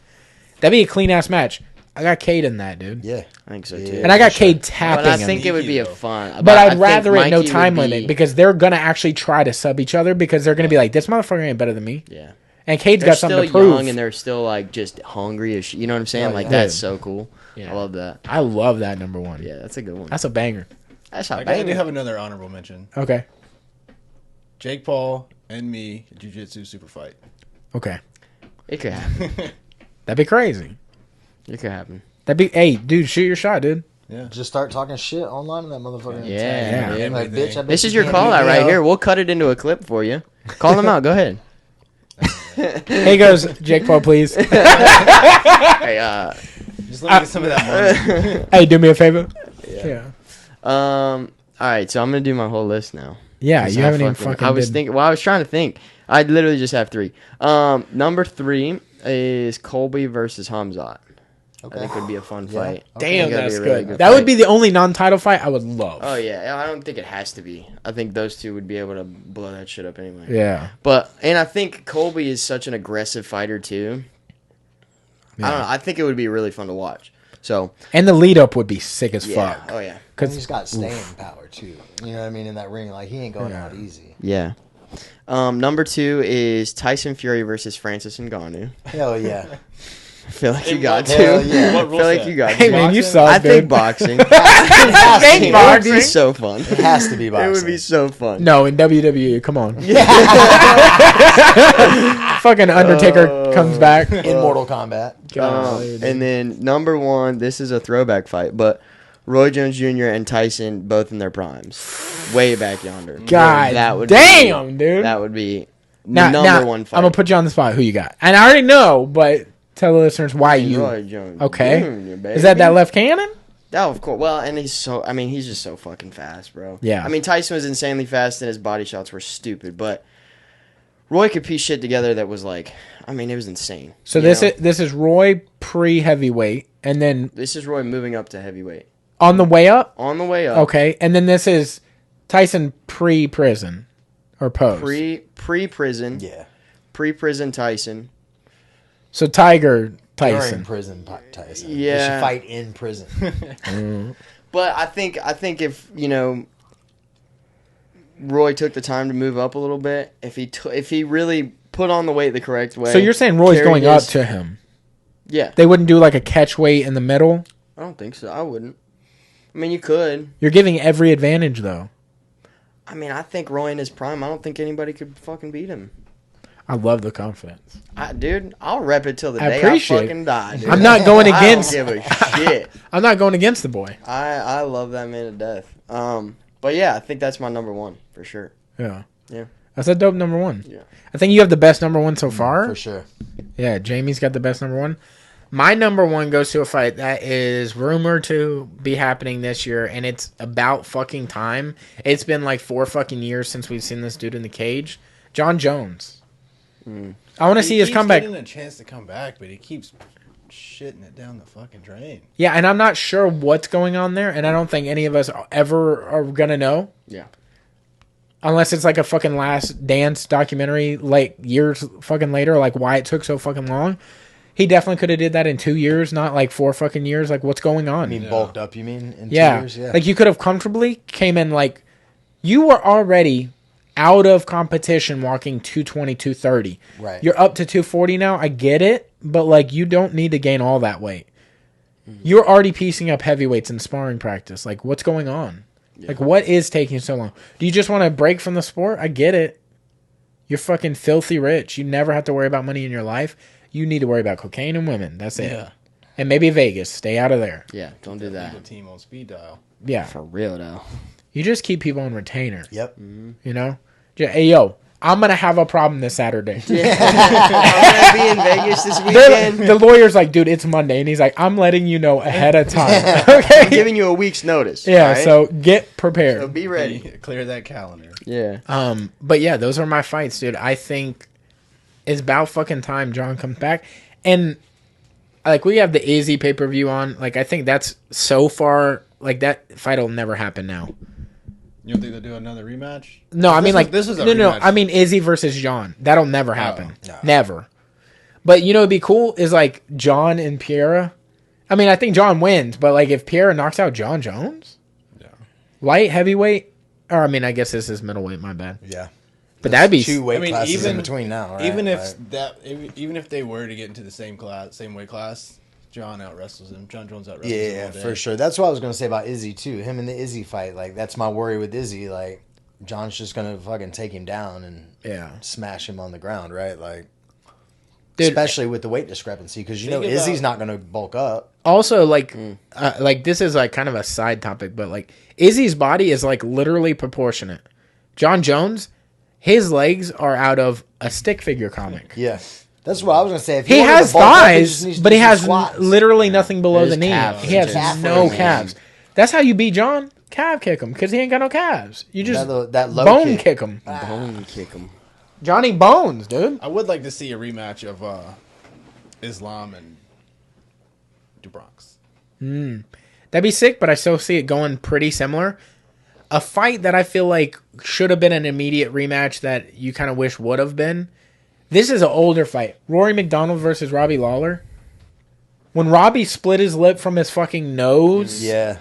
That'd be a clean ass match. I got Cade in that, dude. Yeah. I think so too. Yeah. And I got for sure. Cade tapping But I him. think it would be a Though. fun. But I I'd think rather it no Mikey time would limit because they're gonna actually try to sub each other because they're gonna be like, this motherfucker ain't better than me. Yeah. And Cade's They're got something still to prove. young and they're still like just hungry as shit. You know what I'm saying? Oh, like yeah. that's so cool. Yeah. I love that. I love that number 1. Yeah, that's a good one. That's a banger. That's how I bad. do have another honorable mention. Okay. Jake Paul and me, jiu-jitsu super fight. Okay. It could happen. That'd be crazy. It could happen. That'd be, hey, dude, shoot your shot, dude. Yeah. Just start talking shit online to that motherfucker. Yeah, Yeah. Like, bitch, I bet This you is your can't call beat out me right up. here. We'll cut it into a clip for you. Call them out. Go ahead. Here goes Jake Paul, please. Hey, Just let me get some of that money. Hey, do me a favor. Yeah. all right, so I'm gonna do my whole list now. Yeah, Because you haven't even fucking. I was thinking. Well, I was trying to think. I literally just have 3. Number 3 is Colby versus Hamzat. Okay. I think would be a fun fight. Damn, I think that'd that's be a really good. That would fight. be the only non-title fight I would love. Oh yeah, I don't think it has to be. I think those two would be able to blow that shit up anyway. Yeah. And I think Colby is such an aggressive fighter too. I don't know. I think it would be really fun to watch. So And the lead up would be sick as yeah, fuck. oh yeah, Because he's got staying power too. You know what I mean? In that ring, like he ain't going out easy. yeah. Number 2 is Tyson Fury versus Francis Ngannou. Hell yeah. I feel like you got to. Hell yeah. What I rule feel like set? you got Hey to. man, you Boxing? suck, I think dude. boxing. It has to Think be. It would boxing. be so fun. It has to be boxing. It would be so fun. No, in WWE, come on. Fucking Undertaker comes back. In Mortal Kombat. And then number 1, this is a throwback fight, but Roy Jones Jr. and Tyson both in their primes, way back yonder. God that damn, dude. That would be Now, number 1 fight. I'm gonna put you on the spot. Who you got? And I already know, but tell the listeners why you. Roy Jones Okay. Jr., baby. Is that left cannon? Oh, of course. Well, and he's just so fucking fast, bro. Yeah. I mean, Tyson was insanely fast, and his body shots were stupid, but Roy could piece shit together that was like, I mean, it was insane. So You know? this is Roy pre heavyweight, and then This is Roy moving up to heavyweight. on the way up. On the way up. Okay, and then this is Tyson pre prison or post. Pre-prison. Yeah. Pre-prison Tyson. So Tiger During Tyson. prison, Tyson. They Yeah. should fight in prison. But I think if, Roy took the time to move up a little bit, if he really put on the weight the correct way. So you're saying Roy's carried going up his- to him? Yeah. They wouldn't do like a catch weight in the middle. I don't think so. I wouldn't. I mean, you could. You're giving every advantage though. I mean, I think Roy in his prime, I don't think anybody could fucking beat him. I love the confidence. Dude, I'll rep it till the I day I appreciate fucking die, dude. I'm not going I against. don't give a shit. I'm not going against the boy. I love that man to death. But yeah, I think that's my number 1 for sure. Yeah. Yeah. That's a dope number 1. Yeah. I think you have the best number 1 so far. For sure. Yeah, Jamie's got the best number 1. My number 1 goes to a fight that is rumored to be happening this year, and it's about fucking time. It's been like 4 fucking years since we've seen this dude in the cage. John Jones. I want to see his comeback. He's getting a chance to come back, but he keeps shitting it down the fucking drain. Yeah, and I'm not sure what's going on there, and I don't think any of us ever are gonna know. Yeah. Unless it's like a fucking Last Dance documentary, like years fucking later, like why it took so fucking long. He definitely could have did that in 2 years, not like 4 fucking years. Like, what's going on? I mean, bulked up, you mean? In 2 yeah. years? Yeah. Like, you could have comfortably came in, like, you were already out of competition walking 220, 230. Right. You're up to 240 now. I get it, but, like, you don't need to gain all that weight. You're already piecing up heavyweights in sparring practice. Like, what's going on? Yeah. Like, what is taking so long? Do you just want to break from the sport? I get it. You're fucking filthy rich. You never have to worry about money in your life. You need to worry about cocaine and women. That's it. Yeah. And maybe Vegas. Stay out of there. Yeah, don't do Legal that. team on speed dial. Yeah. For real, though. You just keep people on retainer. Yep. You know? Hey, yo, I'm going to have a problem this Saturday. I'm going to be in Vegas this The, weekend. the lawyer's like, dude, it's Monday. And he's like, I'm letting you know ahead of time. Okay? I'm giving you a week's notice. Yeah, all right? so get So prepared. be ready. Clear that calendar. Yeah. But yeah, those are my fights, dude. I think it's about fucking time John comes back. And like we have the Izzy pay-per-view on. Like I think that's so far like that fight will never happen now. You don't think they'll do another rematch? No, I mean this is a no. rematch. I mean Izzy versus John. That'll never happen. no. Never. But you know, it'd be cool is like John and Piera. I mean, I think John wins, but like if Piera knocks out John Jones, Yeah. light heavyweight, or I mean, I guess this is middleweight. My bad. Yeah. But that'd be 2 weight I mean, classes even- in between now, right? Even Like, even if they were to get into the same weight class, John out wrestles him. John Jones out wrestles him. yeah, all day. for sure. That's what I was gonna say about Izzy too. Him and the Izzy fight, like that's my worry with Izzy. Like John's just gonna fucking take him down and Yeah. smash him on the ground, right? Like, Dude, especially with the weight discrepancy, because you know Think Izzy's about- not gonna bulk up. Also, like this is like kind of a side topic, but like Izzy's body is like literally proportionate. John Jones, his legs are out of a stick figure comic. Yeah, that's what I was gonna say. If He wanted has to bulk up, he thighs, just needs to but do he some has squats. literally nothing below His the knee. calves He has are just no calf calves. That's how you beat John. calf kick him because he ain't got no calves. You just that low bone kick him. Bone kick him. Johnny Bones, dude. I would like to see a rematch of Islam and DuBronx. That'd be sick, but I still see it going pretty similar. A fight that I feel like should have been an immediate rematch that you kind of wish would have been. This is an older fight. Rory McDonald versus Robbie Lawler. When Robbie split his lip from his fucking nose. Yeah.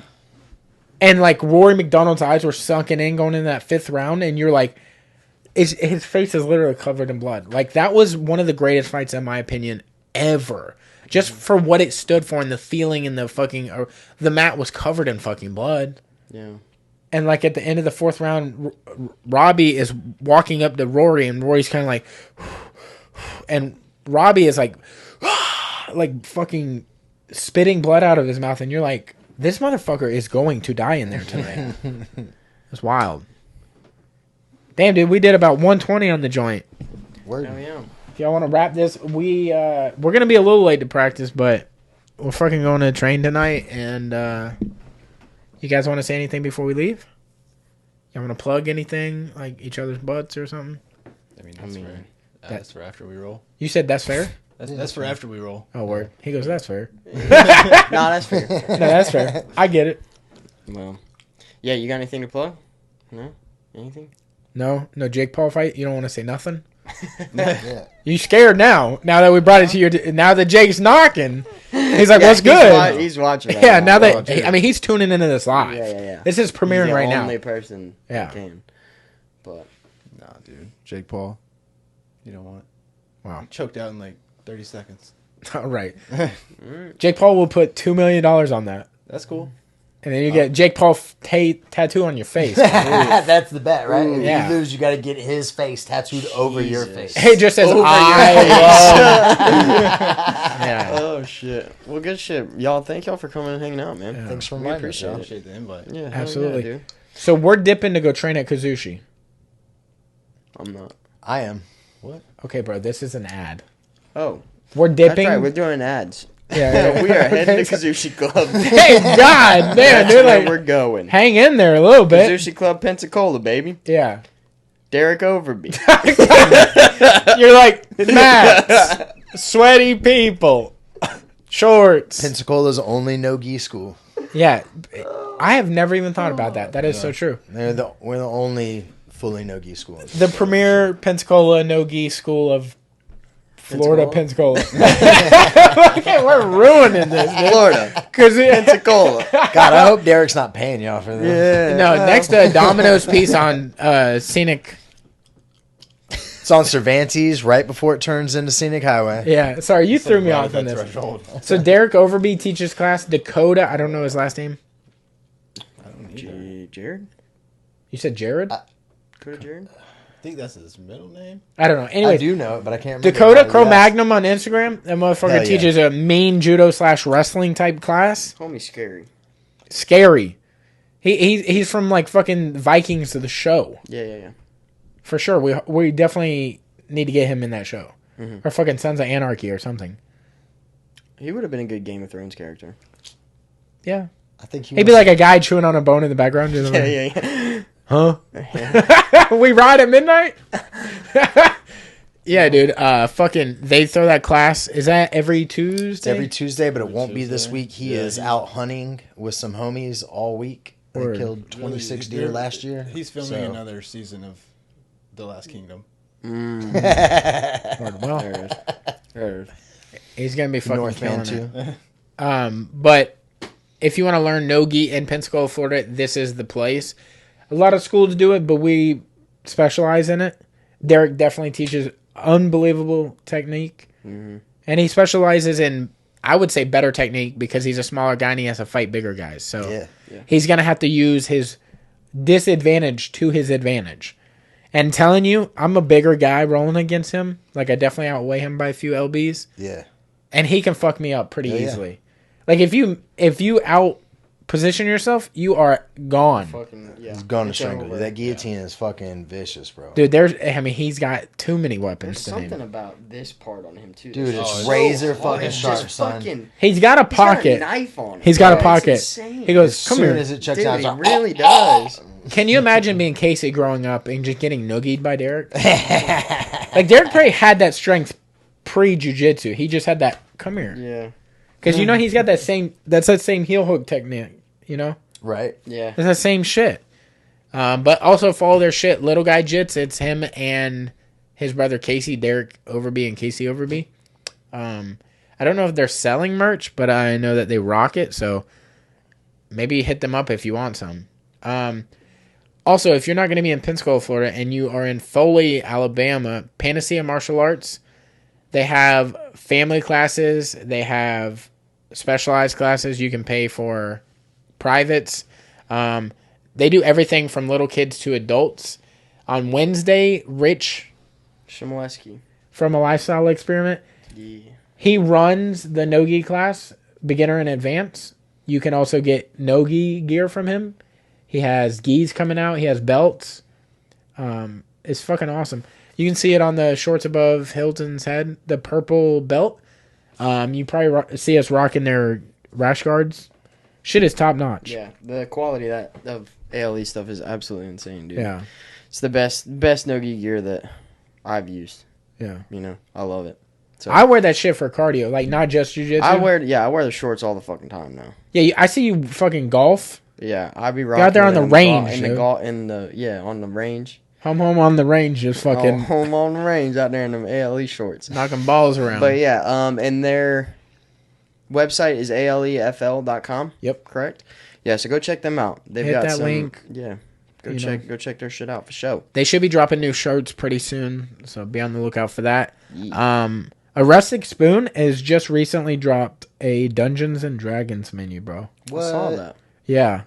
And like Rory McDonald's eyes were sunken in going in that 5th round. And you're like, his face is literally covered in blood. Like that was one of the greatest fights in my opinion ever. Just for what it stood for and the feeling and the fucking... the mat was covered in fucking blood. Yeah. And like at the end of the 4th round, Robbie is walking up to Rory, and Rory's kind of like, and Robbie is like fucking spitting blood out of his mouth, and you're like, this motherfucker is going to die in there tonight. It's wild. Damn, dude, we did about 120 on the joint. Word. Oh yeah. If y'all want to wrap this, we're gonna be a little late to practice, but we're fucking going to train tonight, and you guys want to say anything before we leave? Y'all want to plug anything, like each other's butts or something? I mean, that's for after we roll. You said that's fair? That's for after we roll. Oh, word. He goes, that's fair. No, that's fair. No, that's fair. I get it. Well, yeah. You got anything to plug? No. Anything? No Jake Paul fight? You don't want to say nothing? Yeah. You scared now that we brought it to you. Now that Jake's knocking, he's like, what's good? He's watching. Yeah, now that. that... I mean, he's tuning into this live. Yeah. This is premiering He's right the now. only person Yeah. that can. But Nah, dude. Jake Paul. You don't want. Wow. Choked out in like 30 seconds. All right. Jake Paul will put $2 million on that. That's cool. And then you get Jake Paul tattoo on your face. That's the bet, right? If Yeah. you lose, you got to get his face tattooed over your face. Hey, just says Over I your love. Yeah. oh shit. Well, good shit, y'all. Thank y'all for coming and hanging out, man. Yeah. Thanks for We reminding us, appreciate y'all. it. Appreciate the invite. Yeah, hell Absolutely. yeah, dude. So we're dipping to go train at Kazushi. I'm not. I am. Okay, bro, this is an ad. Oh, We're that's dipping. right. We're doing ads. Yeah, We are heading to Kazushi Club. Hey, God damn, That's dude, where like, we're going. hang in there a little bit. Kazushi Club Pensacola, baby. Yeah. Derek Overby. You're like, mats, sweaty people, shorts. Pensacola's only no-gi school. Yeah. I have never even thought about that. That is so true. We're the only fully no-gi school. The premier Pensacola no-gi school of Florida, Pensacola. We're ruining this, dude. Florida. Cause Pensacola. God, I hope Derek's not paying y'all for this. Yeah. no, next to a Domino's piece on Scenic. It's on Cervantes right before it turns into Scenic Highway. Yeah, sorry, you threw me Right off at on that this. threshold. So Derek Overby teaches class. Dakota, I don't know his last name. I don't either. Jared? You said Jared? Dakota Jared? I think that's his middle name. I don't know. I Anyway, do know it, but I can't remember. Dakota how he Cro asked. Magnum on Instagram. That motherfucker Hell yeah. teaches a mean judo / wrestling type class. Homie scary. Scary. He's from like fucking Vikings to the show. Yeah. For sure. We definitely need to get him in that show. Mm-hmm. Or fucking Sons of Anarchy or something. He would have been a good Game of Thrones character. Yeah. I think He'd be like a guy chewing on a bone in the background. Just like, Yeah. huh? We ride at midnight? Yeah, dude. Fucking, they throw that class. Is that every Tuesday? It's every Tuesday, but it won't be this Tuesday. week. He Yeah, is out hunting with some homies all week. They Word. killed 26 Really, deer last year. He's filming so- another season of The Last Kingdom. Word. Well, There it is. he's going to be fucking Northman killing too. it. But if you want to learn no-gi in Pensacola, Florida, this is the place. A lot of schools do it, but we specialize in it. Derek definitely teaches unbelievable technique. Mm-hmm. And he specializes in, I would say, better technique because he's a smaller guy and he has to fight bigger guys. So Yeah. he's going to have to use his disadvantage to his advantage. And telling you, I'm a bigger guy rolling against him. Like, I definitely outweigh him by a few LBs. Yeah. And he can fuck me up pretty Oh, yeah. easily. Like, if you out position yourself, you are gone. Fucking yeah. He's gonna It's strangle you. over. That guillotine is fucking vicious, bro. Dude, he's got too many weapons There's to something name. about this part on him too. Dude, that's it's so razor hard. fucking It's sharp, just son. fucking- He's got a He's got a pocket. knife on him. He's got a It's pocket. insane. He goes, As come soon here. as it checks Dude, out, he it's like, really does. Can you imagine being Casey growing up and just getting noogied by Derek? Like, Derek probably had that strength pre-jiu-jitsu. He just had that, come here. Yeah. Because, you know, he's got that same heel hook technique, you know? right? Yeah. It's the same shit. But also follow their shit. Little Guy Jits, it's him and his brother Casey, Derek Overby and Casey Overby. I don't know if they're selling merch, but I know that they rock it, so maybe hit them up if you want some. Also, if you're not going to be in Pensacola, Florida, and you are in Foley, Alabama, Panacea Martial Arts, they have family classes. They have specialized classes. You can pay for privates. They do everything from little kids to adults. On Wednesday, Rich Shimoleski. from A Lifestyle Experiment, Yeah. he runs the no-gi class, beginner and advanced. You can also get no-gi gear from him. He has gis coming out. He has belts. It's fucking awesome. You can see it on the shorts above Hilton's head, the purple belt. You probably see us rocking their rash guards. Shit is top notch. Yeah. The quality of ALE stuff is absolutely insane, dude. Yeah. It's the best no-gi gear that I've used. Yeah. You know, I love it. So I wear that shit for cardio, like not just jiu-jitsu. I wear the shorts all the fucking time now. Yeah, I see you fucking golf. Yeah, I be rocking out there on it the in range, in dude. on the range. Home on the range, just fucking Home on the range out there in them ALE shorts. knocking balls around. But yeah, and their website is alefl.com. Yep. Correct? Yeah, so go check them out. They've Hit got that some link. Yeah. Go You check their shit out for show. They should be dropping new shirts pretty soon, so be on the lookout for that. Yeah. A Rustic Spoon has just recently dropped a Dungeons and Dragons menu, bro. I saw that. Yeah.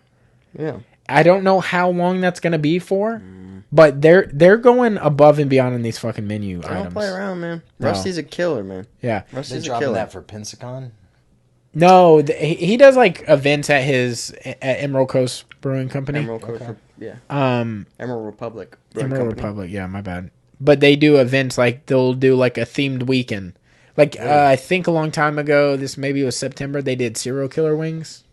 Yeah. I don't know how long that's gonna be for, but they're going above and beyond in these fucking menu I items. don't play around, man. No. Rusty's a killer, man. Yeah. They Rusty's a dropping killer. that for Pensacon? No, he does like events at Emerald Coast Brewing Company. Emerald Coast, Okay. yeah. Emerald Republic. Brewing Emerald Company. Republic, yeah, my bad. But they do events like they'll do like a themed weekend. Like I think a long time ago, this maybe was September, they did serial killer wings.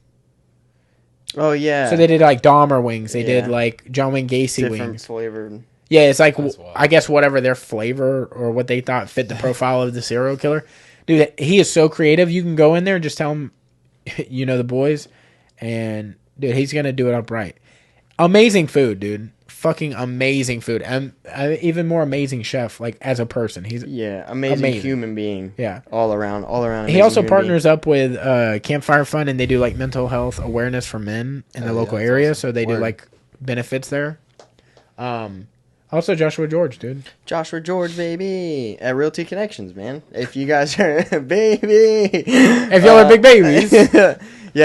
Oh yeah. So they did like Dahmer wings. They Yeah. did like John Wayne Gacy different wings. flavored. Yeah, it's like That's wild. I guess whatever their flavor or what they thought fit the profile of the serial killer. Dude, he is so creative. You can go in there and just tell him, you know, the boys, and dude, he's gonna do it up right. Amazing food, dude. Fucking amazing food, and even more amazing chef. Like as a person, he's Yeah, amazing human being. yeah. All around. He amazing also human partners up with Campfire Fund, and they do like mental health awareness for men in the Oh, yeah, local that's area. awesome. So they do Word. like benefits there. Also Joshua George, dude. being. Joshua George, baby, at Realty Connections, man. If you guys are baby, If y'all are big babies. yeah.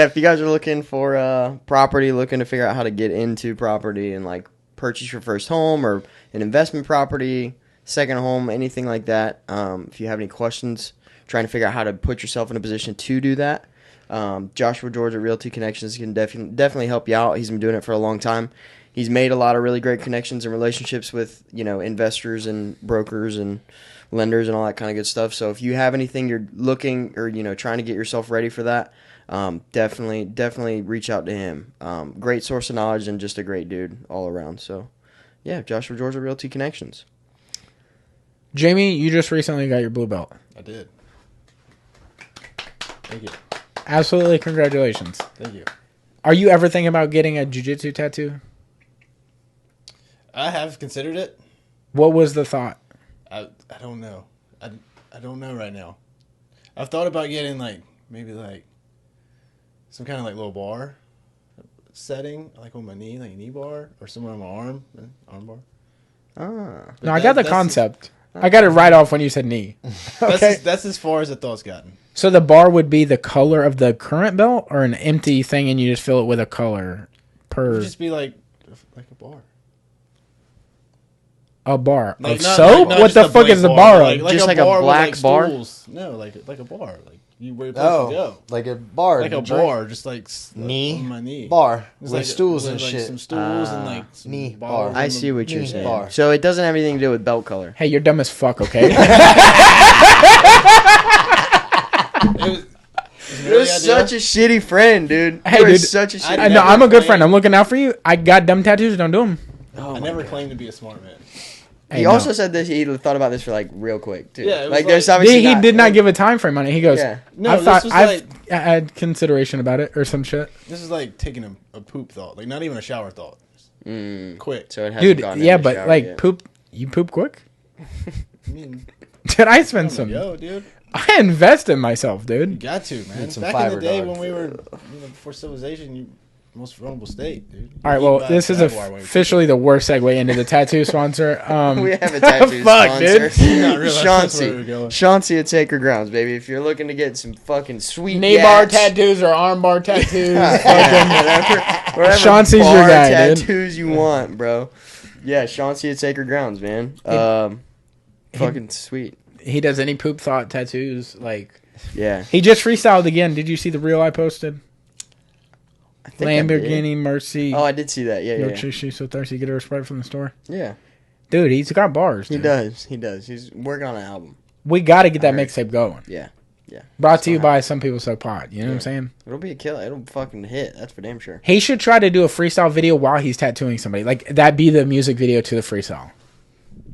If you guys are looking for property, looking to figure out how to get into property and like purchase your first home or an investment property, second home, anything like that. If you have any questions, trying to figure out how to put yourself in a position to do that, Joshua George at Realty Connections can definitely help you out. He's been doing it for a long time. He's made a lot of really great connections and relationships with, you know, investors and brokers and lenders and all that kind of good stuff. So if you have anything you're looking or, you know, trying to get yourself ready for that, definitely reach out to him. Great source of knowledge and just a great dude all around. So, yeah, Joshua George at Realty Connections. Jamie, you just recently got your blue belt. I did. Thank you. Absolutely, congratulations. Thank you. Are you ever thinking about getting a jiu-jitsu tattoo? I have considered it. What was the thought? I don't know. I don't know right now. I've thought about getting like maybe like some kind of like little bar setting, like on my knee, like a knee bar, or somewhere on my arm bar. Ah. No, I got the concept. I got it right off when you said knee. Okay. That's as far as the thought's gotten. So the bar would be the color of the current belt, or an empty thing, and you just fill it with a color It per would just be like a bar. a bar Like, of not- soap. not What just the a fuck blank is the bar, bar of? Just like a bar with, black bar? stools. No, like a bar. Like where you're supposed to Oh, go. like a bar. Like to a drink. bar, just like Knee. on my knee. Bar It's with like stools with and like shit. some stools and like some knee bottles bar. I on see the- what you're knee saying. bar. So it doesn't have anything to do with belt color. Hey, you're dumb as fuck. Okay. You're such a shitty friend, dude. Hey, You're dude. such a shitty I know never I'm a good claimed- friend. I'm looking out for you. I got dumb tattoos. Don't do them. I never claimed to be a smart man. He also said that he thought about this for like real quick too. Yeah, it was like there's like- obviously He did not give a time frame on it. He goes, Yeah. No, I this thought was I had consideration about it or some shit. This is like taking a poop thought, like not even a shower thought. Quick. So it hasn't Dude, gone yeah, in the but shower like yet. poop. You poop quick? I mean, Dude, I spend some. yo, dude, I invest in myself, you dude. got to, man. Need some Back in fiber, the day dog. when we were, before civilization, you most vulnerable state, dude. All right, well, this is officially the worst segue into the tattoo sponsor. we have a tattoo Fuck, sponsor. dude. Not realize that's where we were Chauncey. going. Chauncey at Sacred Grounds, baby. If you're looking to get some fucking sweet Knee bar yats, tattoos or arm bar tattoos. whatever Chauncey's your bar guy, dude. tattoos you want, bro. Yeah, Chauncey at Sacred Grounds, man. Fucking sweet. He does any poop thought tattoos. Like Yeah. he just freestyled again. Did you see the reel I posted? I think I did. Lamborghini Mercy. Oh, I did see that. Yeah, Your yeah. chick, she's so thirsty. Get her a Sprite from the store. Yeah. Dude, he's got bars. He Dude. does. He does. He's working on an album. We got to get that I heard. mixtape going. Yeah. Yeah. Brought to you Somehow. by Some People Suck Pot. You know what I'm saying? It'll be a killer. It'll fucking hit. That's for damn sure. He should try to do a freestyle video while he's tattooing somebody. Like that be the music video to the freestyle.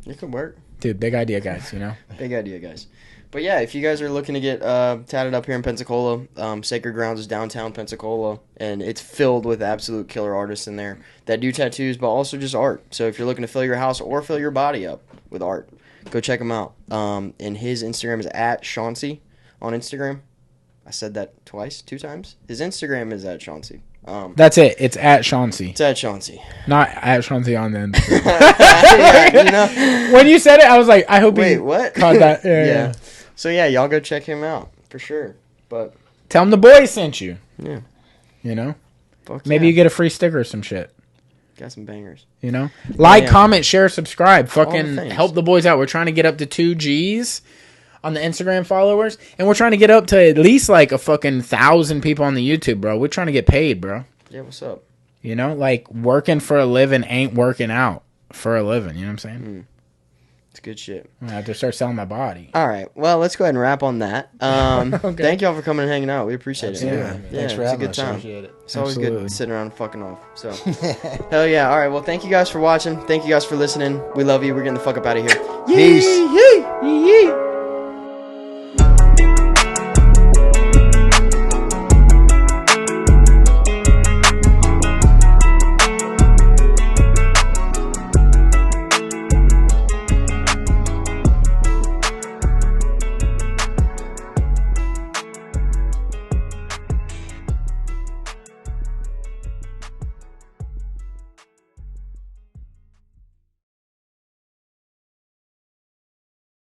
It could work. Dude, big idea, guys. You know. Big idea, guys. But yeah, if you guys are looking to get tatted up here in Pensacola, Sacred Grounds is downtown Pensacola, and it's filled with absolute killer artists in there that do tattoos, but also just art. So if you're looking to fill your house or fill your body up with art, go check him out. And his Instagram is at Chauncey on Instagram. I said that two times. His Instagram is at Chauncey. That's it. It's at Chauncey, It's at Chauncey. not at Chauncey on the end. Yeah, you know? When you said it, I was like, I hope Wait, he what? caught that. Yeah. So yeah, y'all go check him out for sure. But Tell him the boys sent you. yeah, You know. fuck Maybe yeah. you get a free sticker or some shit. got some bangers. You know, like, Yeah. comment, share, subscribe. the Fucking things. help the boys out. We're trying to get up to 2 G's on the Instagram followers, and we're trying to get up to at least like a fucking 1,000 people on the YouTube, bro. We're trying to get paid, bro. Yeah, what's up? You know, like working for a living ain't working out for a living. You know what I'm saying? It's good shit. I have to start selling my body. All right, well, let's go ahead and wrap on that. Thank y'all for coming and hanging out. We appreciate it. Absolutely, Yeah, man. yeah, Thanks for it's a having good us, time. Appreciate it. It's always Absolutely. good sitting around and fucking off. So, hell yeah. All right, well, thank you guys for watching. Thank you guys for listening. We love you. We're getting the fuck up out of here. Peace. Yee, yee, yee.